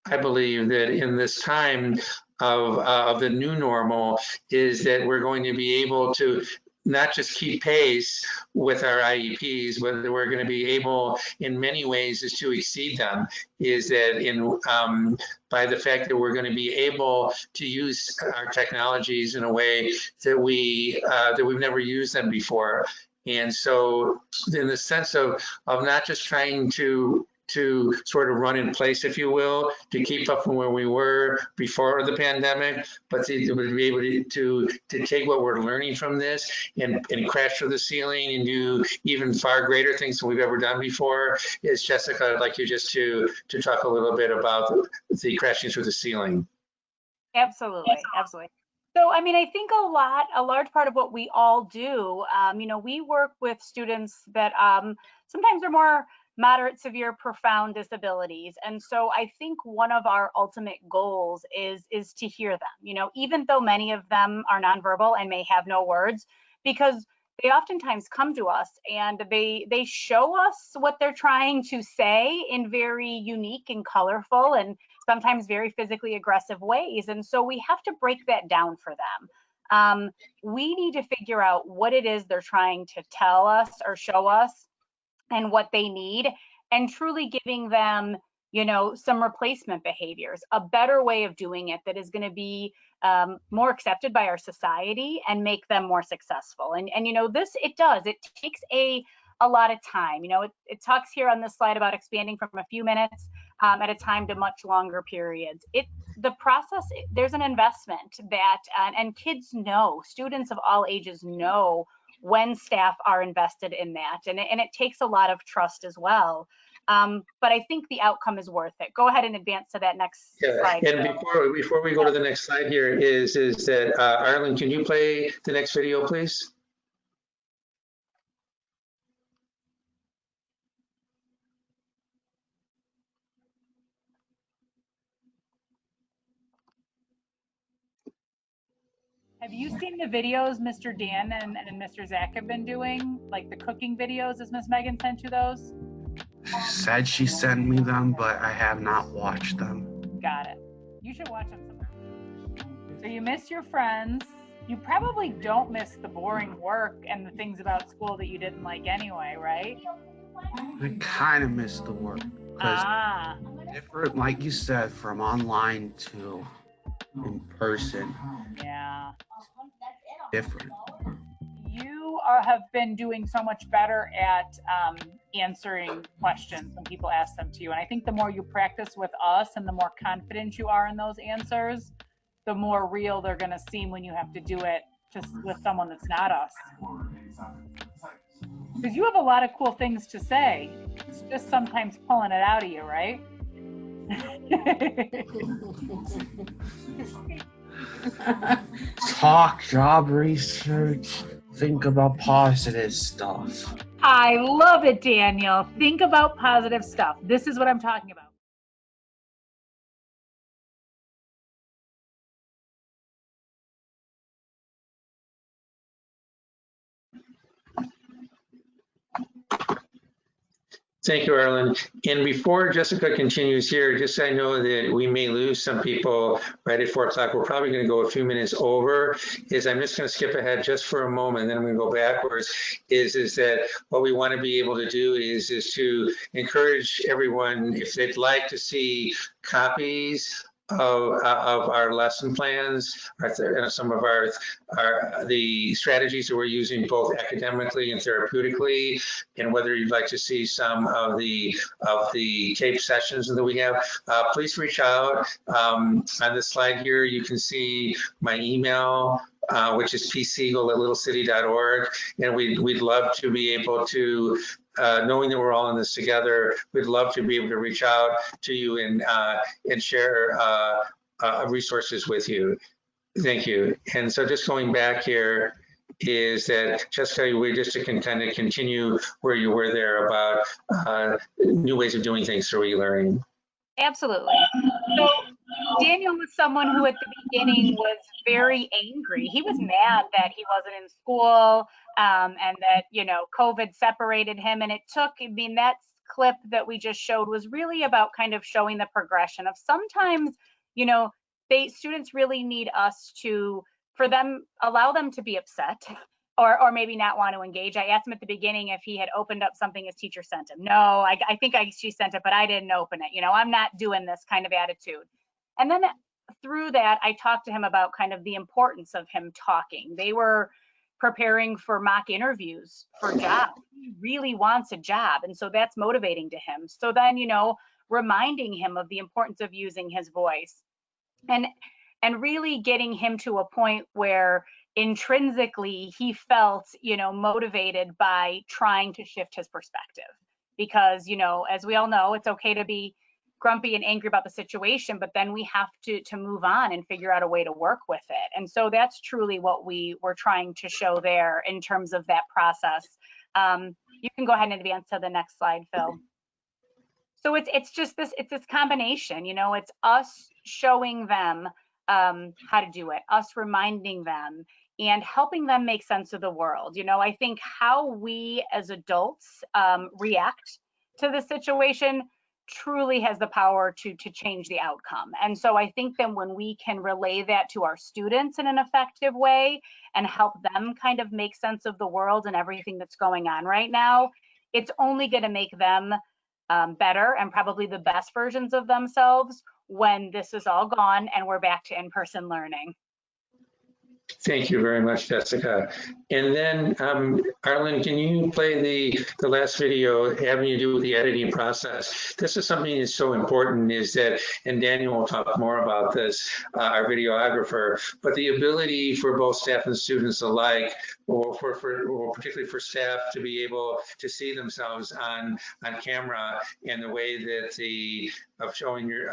A: I believe, that in this time of the new normal, is that we're going to be able to not just keep pace with our IEPs, but we're going to be able, in many ways, is to exceed them. Is that by the fact that we're going to be able to use our technologies in a way that we've never used them before. And so, in the sense of not just trying to sort of run in place, if you will, to keep up from where we were before the pandemic, but to be able to take what we're learning from this and crash through the ceiling and do even far greater things than we've ever done before. Is Jessica, I'd like you just to talk a little bit about the crashing through the ceiling.
C: Absolutely. So, I mean, I think a large part of what we all do, we work with students that sometimes are more moderate, severe, profound disabilities. And so I think one of our ultimate goals is to hear them, even though many of them are nonverbal and may have no words, because they oftentimes come to us and they show us what they're trying to say in very unique and colorful and sometimes very physically aggressive ways. And so we have to break that down for them. We need to figure out what it is they're trying to tell us or show us and what they need, and truly giving them, some replacement behaviors, a better way of doing it that is going to be more accepted by our society and make them more successful. And it takes a lot of time. It talks here on this slide about expanding from a few minutes at a time to much longer periods. The process, there's an investment that, and kids know, students of all ages know when staff are invested in that, and it takes a lot of trust as well. But I think the outcome is worth it. Go ahead and advance to that next slide.
A: And before we go to the next slide here, is that Arlen, can you play the next video, please?
I: Have you seen the videos Mr. Dan and Mr. Zach have been doing, like the cooking videos? Has Miss Megan sent you those?
J: She said she sent me them, but I have not watched them.
I: Got it. You should watch them sometime. So you miss your friends. You probably don't miss the boring work and the things about school that you didn't like anyway, right?
J: I kind of miss the work. Different, like you said, from online to in person.
I: Yeah.
J: Different.
I: You have been doing so much better at answering questions when people ask them to you. And I think the more you practice with us and the more confident you are in those answers, the more real they're going to seem when you have to do it just with someone that's not us. Because you have a lot of cool things to say. It's just sometimes pulling it out of you, right?
J: Talk, job research, think about positive stuff.
I: I love it, Daniel. Think about positive stuff. This is what I'm talking about.
A: Thank you, Arlen. And before Jessica continues here, just so I know that we may lose some people right at 4 o'clock, we're probably going to go a few minutes over. I'm just going to skip ahead just for a moment, then I'm going to go backwards. Is that what we want to be able to do is to encourage everyone, if they'd like to see copies of our lesson plans, some of the strategies that we're using both academically and therapeutically, and whether you'd like to see some of the tape sessions that we have, please reach out. On the slide here, you can see my email, which is psiegel@littlecity.org, and we'd love to be able to, knowing that we're all in this together, we'd love to be able to reach out to you and share resources with you. Thank you. And so just going back here, is that, Jessica, we just to kind of continue where you were there about new ways of doing things through e-learning.
C: Absolutely. So Daniel was someone who at the beginning was very angry. He was mad that he wasn't in school and that, you know, COVID separated him. And it took, I mean, that clip that we just showed was really about kind of showing the progression of sometimes, you know, students really need us to, allow them to be upset or maybe not want to engage. I asked him at the beginning if he had opened up something his teacher sent him. No, I think she sent it, but I didn't open it. You know, I'm not doing this kind of attitude. And then through that, I talked to him about kind of the importance of him talking. They were preparing for mock interviews for jobs. He really wants a job. And so that's motivating to him. So then, you know, reminding him of the importance of using his voice and really getting him to a point where intrinsically he felt, you know, motivated by trying to shift his perspective. Because, you know, as we all know, it's okay to be grumpy and angry about the situation, but then we have to move on and figure out a way to work with it. And so that's truly what we were trying to show there in terms of that process. You can go ahead and advance to the next slide, Phil. So it's just this combination, you know, it's us showing them how to do it, us reminding them and helping them make sense of the world. You know, I think how we as adults react to the situation truly has the power to change the outcome. And so I think that when we can relay that to our students in an effective way and help them kind of make sense of the world and everything that's going on right now, it's only going to make them better and probably the best versions of themselves when this is all gone and we're back to in-person learning.
A: Thank you very much, Jessica. And then, Arlen, can you play the last video having to do with the editing process? This is something that's so important, is that, and Daniel will talk more about this, our videographer, but the ability for both staff and students alike, or particularly for staff, to be able to see themselves on camera, and the way that of showing your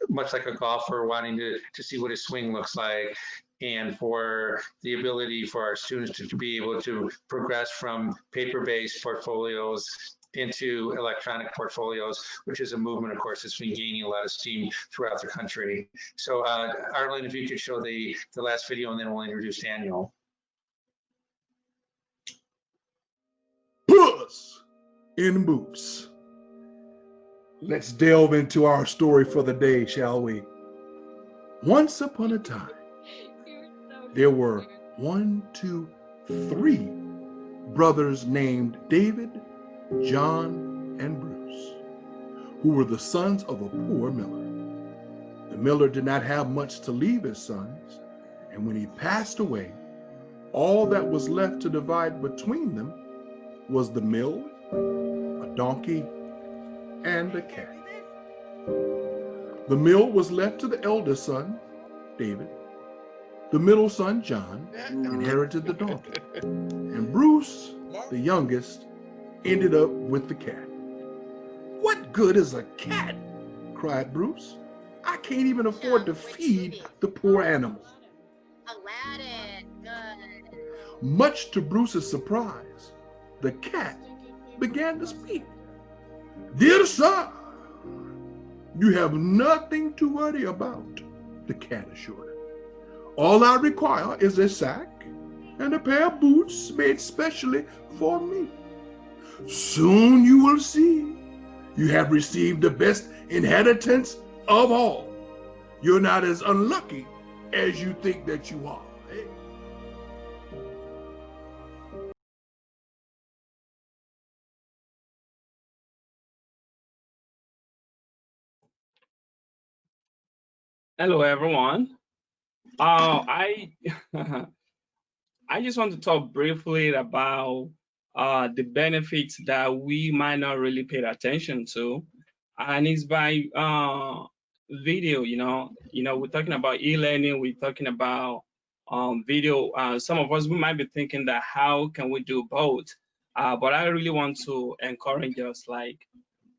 A: much like a golfer wanting to see what his swing looks like, and for the ability for our students to be able to progress from paper-based portfolios into electronic portfolios, which is a movement, of course, that's been gaining a lot of steam throughout the country. So Arlen, if you could show the last video, and then we'll introduce Daniel.
M: Puss in Boots. Let's delve into our story for the day, shall we? Once upon a time, there were 3 brothers named David, John, and Bruce, who were the sons of a poor miller. The miller did not have much to leave his sons, and when he passed away, all that was left to divide between them was the mill, a donkey, and a cat. The mill was left to the eldest son, David. The middle son, John, inherited the donkey. And Bruce, the youngest, ended up with the cat. "What good is a cat?" cried Bruce. "I can't even afford to feed the poor animal."
L: Aladdin, good.
M: Much to Bruce's surprise, the cat began to speak. "Dear sir, you have nothing to worry about," the cat assured him. "All I require is a sack and a pair of boots made specially for me. Soon you will see you have received the best inheritance of all. You're not as unlucky as you think that you are."
D: Hello, everyone. I I just want to talk briefly about the benefits that we might not really pay attention to, and it's by video. We're talking about e-learning. We're talking about video. Some of us we might be thinking that how can we do both? But I really want to encourage us, like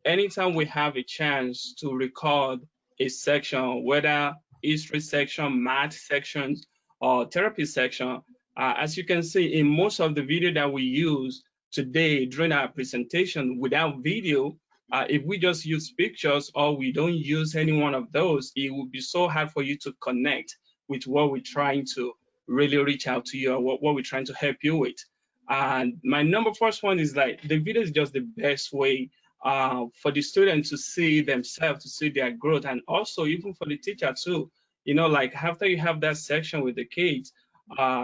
D: anytime we have a chance to record a section, whether history section, math sections, or therapy section, as you can see in most of the video that we use today during our presentation without video, if we just use pictures or we don't use any one of those, it would be so hard for you to connect with what we're trying to really reach out to you or what we're trying to help you with. And my number first one is like the video is just the best way for the students to see themselves, to see their growth, and also even for the teacher too. Like after you have that section with the kids,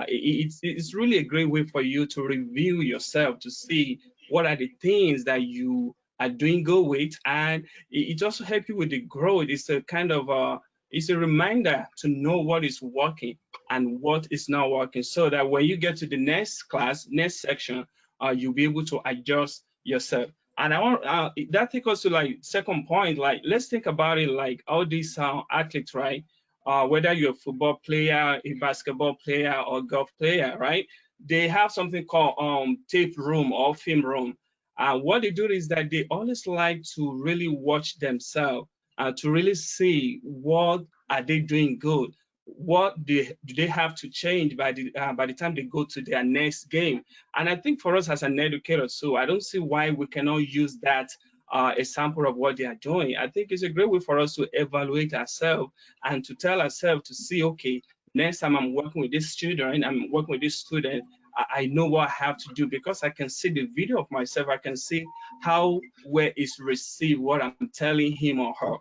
D: it's really a great way for you to review yourself, to see what are the things that you are doing good with, and it also helps you with the growth. It's a kind of it's a reminder to know what is working and what is not working, so that when you get to the next class, next section, you'll be able to adjust yourself. And I want that takes us to like second point. Like let's think about it, like all these athletes, right? Whether you're a football player, a basketball player, or golf player, right? They have something called tape room or film room. What they do is that they always like to really watch themselves, to really see what are they doing good, what do they have to change by the time they go to their next game. And I think for us as an educator, so I don't see why we cannot use that example of what they are doing. I think it's a great way for us to evaluate ourselves and to tell ourselves to see, okay, next time I'm working with this student, I'm working with this student, I know what I have to do because I can see the video of myself. I can see how well it's received, what I'm telling him or her.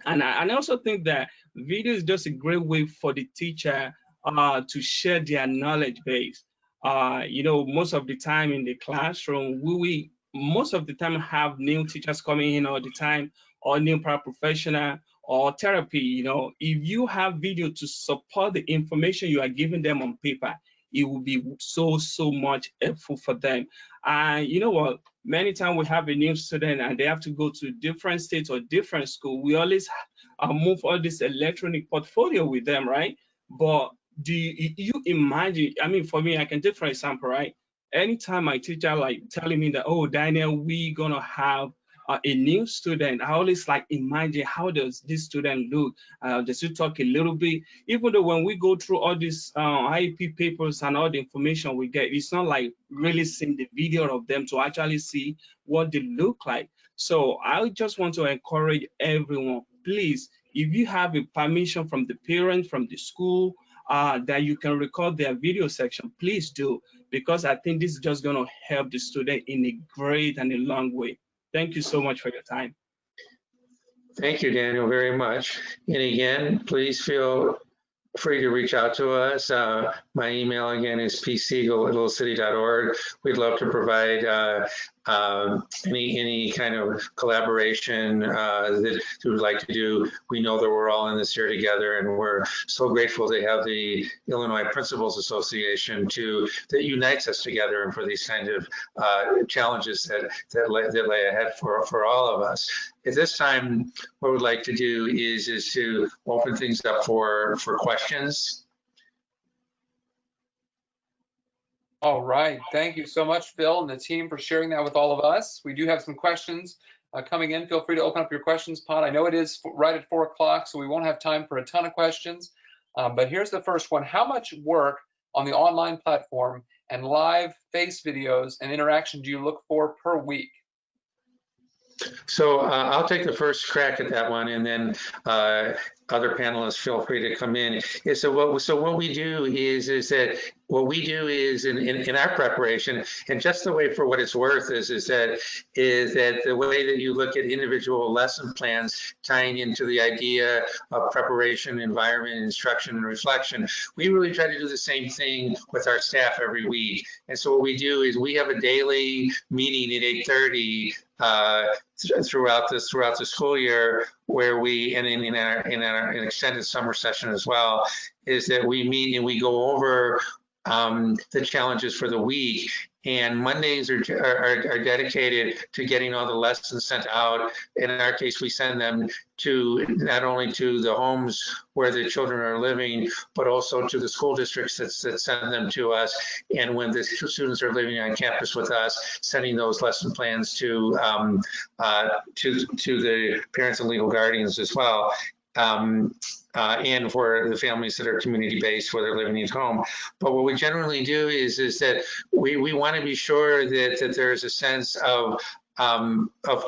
D: And I also think that video is just a great way for the teacher to share their knowledge base. Most of the time in the classroom, we most of the time have new teachers coming in all the time, or new paraprofessional or therapy. If you have video to support the information you are giving them on paper, it will be so much helpful for them. And you know what? Many times we have a new student and they have to go to different states or different school. We always move all this electronic portfolio with them, right? But do you imagine? I mean, for me, I can take for example, right? Anytime my teacher like telling me that, oh, Daniel, we're gonna have a new student, I always like imagine how does this student look? Does he talk a little bit? Even though when we go through all these IEP papers and all the information we get, it's not like really seeing the video of them to actually see what they look like. So I just want to encourage everyone, please, if you have a permission from the parent, from the school, that you can record their video section, please do, because I think this is just going to help the student in a great and a long way. Thank you so much for your time.
A: Thank you, Daniel, very much. And again, please feel free to reach out to us. My email again is psiegel@littlecity.org. We'd love to provide any kind of collaboration that you would like to do. We know that we're all in this here together, and we're so grateful to have the Illinois Principals Association that unites us together and for these kinds of challenges that lay ahead for all of us. At this time, what we'd like to do is to open things up for questions.
G: All right. Thank you so much, Phil, and the team for sharing that with all of us. We do have some questions coming in. Feel free to open up your questions pod. I know it is right at 4 o'clock, so we won't have time for a ton of questions. But here's the first one. How much work on the online platform and live face videos and interaction do you look for per week?
A: So I'll take the first crack at that one, and then other panelists feel free to come in. So what we do is that what we do is in our preparation, and just the way for what it's worth is that the way that you look at individual lesson plans tying into the idea of preparation, environment, instruction, and reflection, we really try to do the same thing with our staff every week. And so what we do is we have a daily meeting at 8:30 throughout the school year, where we, and in our extended summer session as well, is that we meet and we go over the challenges for the week. And Mondays are dedicated to getting all the lessons sent out. In our case, we send them to not only to the homes where the children are living, but also to the school districts that send them to us. And when the students are living on campus with us, sending those lesson plans to the parents and legal guardians as well. And for the families that are community-based, where they're living at home. But what we generally do is that we want to be sure that there's a sense of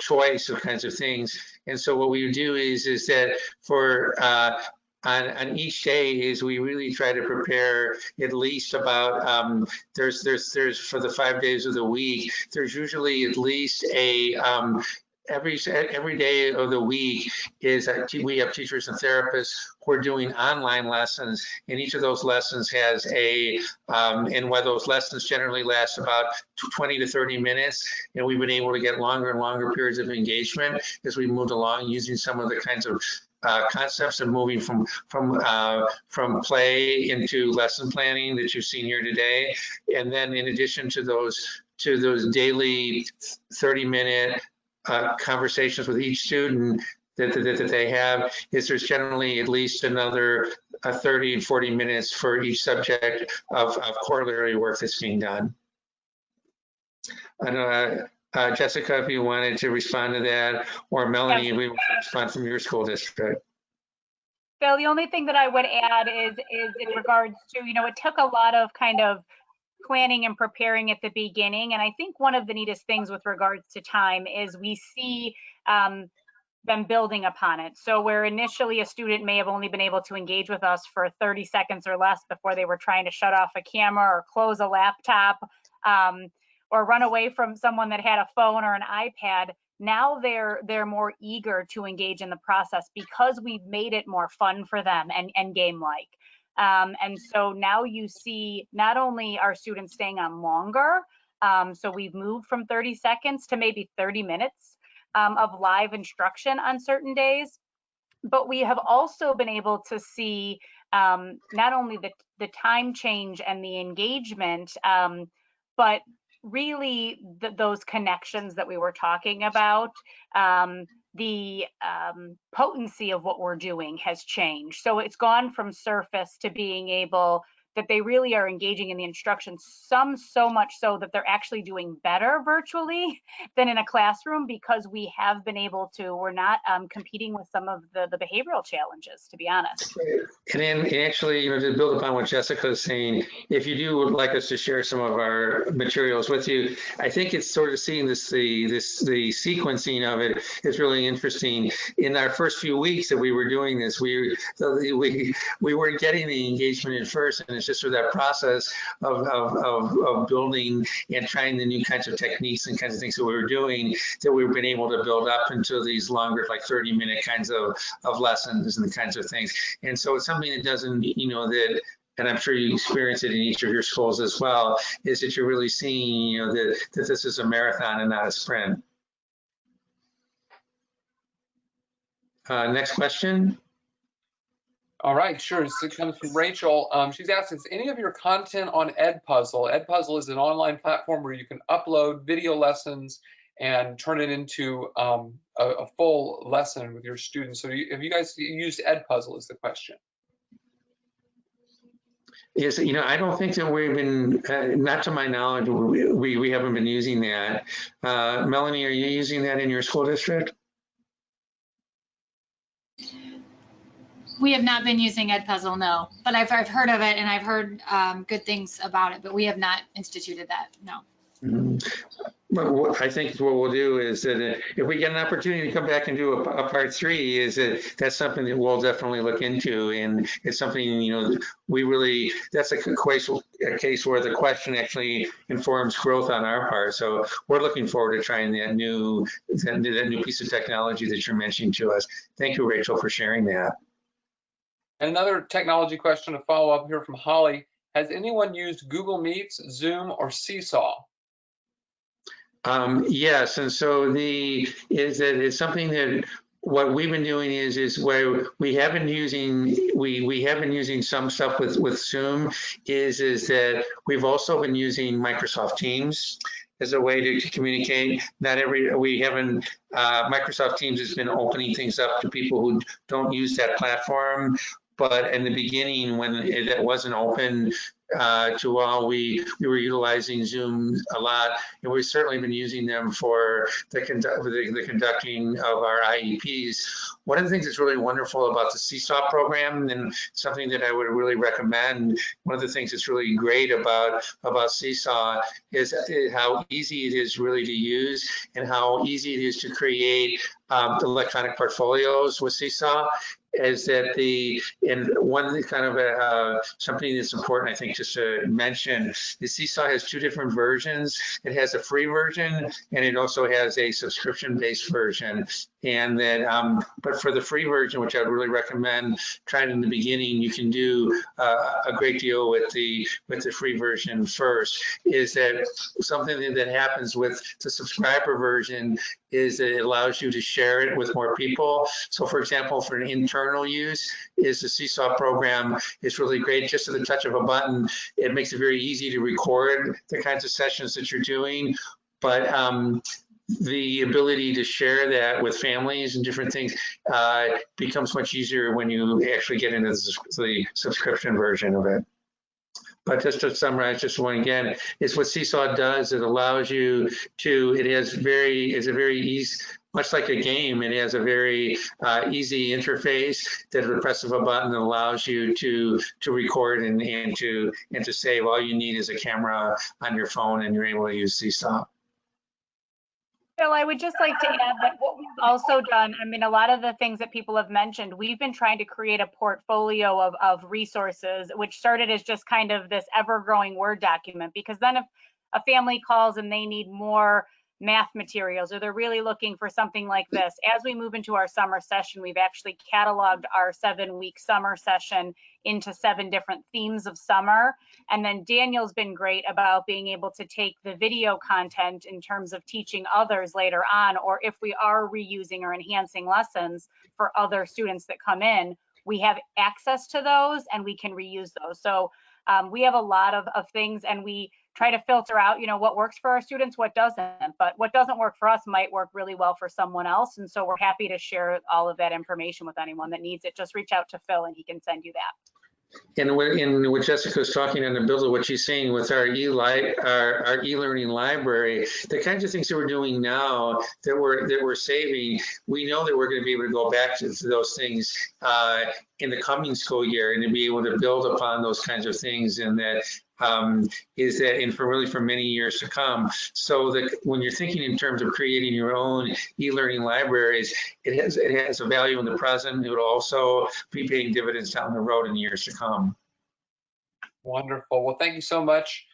A: choice of kinds of things. And so what we do is that for on each day is we really try to prepare at least about there's for the 5 days of the week, there's usually at least a every day of the week is we have teachers and therapists who are doing online lessons, and each of those lessons has and where those lessons generally last about 20 to 30 minutes, and we've been able to get longer and longer periods of engagement as we moved along, using some of the kinds of concepts of moving from play into lesson planning that you've seen here today. And then in addition to those daily 30-minute conversations with each student that they have, is there's generally at least another 30 and 40 minutes for each subject of corollary work that's being done. I know, Jessica, if you wanted to respond to that, or Melanie, we will respond from your school district.
C: Phil, the only thing that I would add is in regards to, it took a lot of kind of planning and preparing at the beginning. And I think one of the neatest things with regards to time is we see them building upon it. So where initially a student may have only been able to engage with us for 30 seconds or less before they were trying to shut off a camera or close a laptop, or run away from someone that had a phone or an iPad, now they're more eager to engage in the process because we've made it more fun for them and game-like. And so now you see not only are students staying on longer, so we've moved from 30 seconds to maybe 30 minutes of live instruction on certain days, but we have also been able to see not only the time change and the engagement, but really those connections that we were talking about. The potency of what we're doing has changed. So it's gone from surface to being able that they really are engaging in the instruction, some so much so that they're actually doing better virtually than in a classroom, because we have been able to, we're not competing with some of the behavioral challenges, to be honest.
A: And then actually, to build upon what Jessica is saying, if you do would like us to share some of our materials with you, I think it's sort of seeing the sequencing of it is really interesting. In our first few weeks that we were doing this, we weren't getting the engagement at first, and it's just through that process of building and trying the new kinds of techniques and kinds of things that we were doing, that we've been able to build up into these longer, like 30-minute kinds of lessons and the kinds of things. And so it's something that doesn't, that, and I'm sure you experience it in each of your schools as well, is that you're really seeing, that this is a marathon and not a sprint. Next question.
G: All right, sure. So it comes from Rachel. She's asked, is any of your content on Edpuzzle? Edpuzzle is an online platform where you can upload video lessons and turn it into a full lesson with your students. So have you guys used Edpuzzle is the question.
A: Yes, I don't think that we've been, not to my knowledge, we haven't been using that. Melanie, are you using that in your school district?
B: We have not been using Edpuzzle, no, but I've heard of it and I've heard good things about it, but we have not instituted that, no.
A: Mm-hmm. But I think what we'll do is that if we get an opportunity to come back and do a part 3, is that's something that we'll definitely look into, and it's something we really, that's a case where the question actually informs growth on our part. So we're looking forward to trying that new piece of technology that you're mentioning to us. Thank you, Rachel, for sharing that.
G: And another technology question to follow up here from Holly. Has anyone used Google Meets, Zoom, or Seesaw?
A: Yes, and so it's something that what we've been doing is where we have been using some stuff with Zoom is that we've also been using Microsoft Teams as a way to communicate. Microsoft Teams has been opening things up to people who don't use that platform. But in the beginning, when it wasn't open to all, we were utilizing Zoom a lot, and we've certainly been using them for the conducting of our IEPs. One of the things that's really wonderful about the Seesaw program, and something that I would really recommend, one of the things that's really great about Seesaw is how easy it is really to use and how easy it is to create electronic portfolios with Seesaw. Is that one kind of something that's important, I think, just to mention, the Seesaw has two different versions. It has a free version, and it also has a subscription-based version. And that, but for the free version, which I would really recommend trying in the beginning, you can do a great deal with the free version first. Is that something that happens with the subscriber version is that it allows you to share it with more people. So for example, for an internal use, is the Seesaw program is really great. Just at the touch of a button, it makes it very easy to record the kinds of sessions that you're doing. But the ability to share that with families and different things becomes much easier when you actually get into the subscription version of it. But just to summarize, just one again, is what Seesaw does. It allows you to. It's a very easy, much like a game. It has a very easy interface that at the press of a button allows you to record and to save. All you need is a camera on your phone, and you're able to use Seesaw.
C: Phil, I would just like to add that what we've also done, I mean, a lot of the things that people have mentioned, we've been trying to create a portfolio of resources, which started as just kind of this ever-growing Word document, because then if a family calls and they need more math materials, or they're really looking for something like this, as we move into our summer session, we've actually cataloged our 7-week summer session into 7 different themes of summer. And then Daniel's been great about being able to take the video content in terms of teaching others later on, or if we are reusing or enhancing lessons for other students that come in, we have access to those and we can reuse those. So we have a lot of things, and we try to filter out, what works for our students, what doesn't. But what doesn't work for us might work really well for someone else. And so we're happy to share all of that information with anyone that needs it. Just reach out to Phil and he can send you that.
A: And what Jessica's talking on the build of what she's saying with our e-learning library, the kinds of things that we're doing now that we're saving, we know that we're going to be able to go back to those things in the coming school year and to be able to build upon those kinds of things, and that is that and for many years to come. So that when you're thinking in terms of creating your own e-learning libraries, it has a value in the present. It will also be paying dividends down the road in years to come.
G: Wonderful. Well, thank you so much.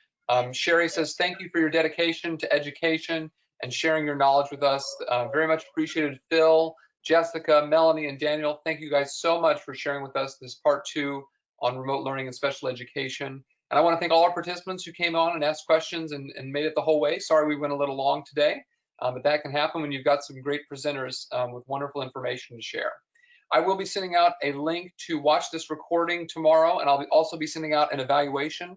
G: Sherry says, thank you for your dedication to education and sharing your knowledge with us. Very much appreciated. Phil, Jessica, Melanie, and Daniel, thank you guys so much for sharing with us this part 2 on remote learning and special education. And I want to thank all our participants who came on and asked questions and made it the whole way. Sorry we went a little long today, but that can happen when you've got some great presenters with wonderful information to share. I will be sending out a link to watch this recording tomorrow, and I'll also be sending out an evaluation.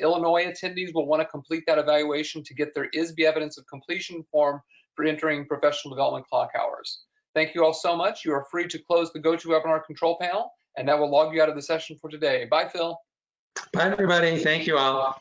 G: Illinois attendees will want to complete that evaluation to get their ISB evidence of completion form for entering professional development clock hours. Thank you all so much. You are free to close the GoToWebinar control panel, and that will log you out of the session for today. Bye, Phil.
A: Bye, everybody. Thank you all.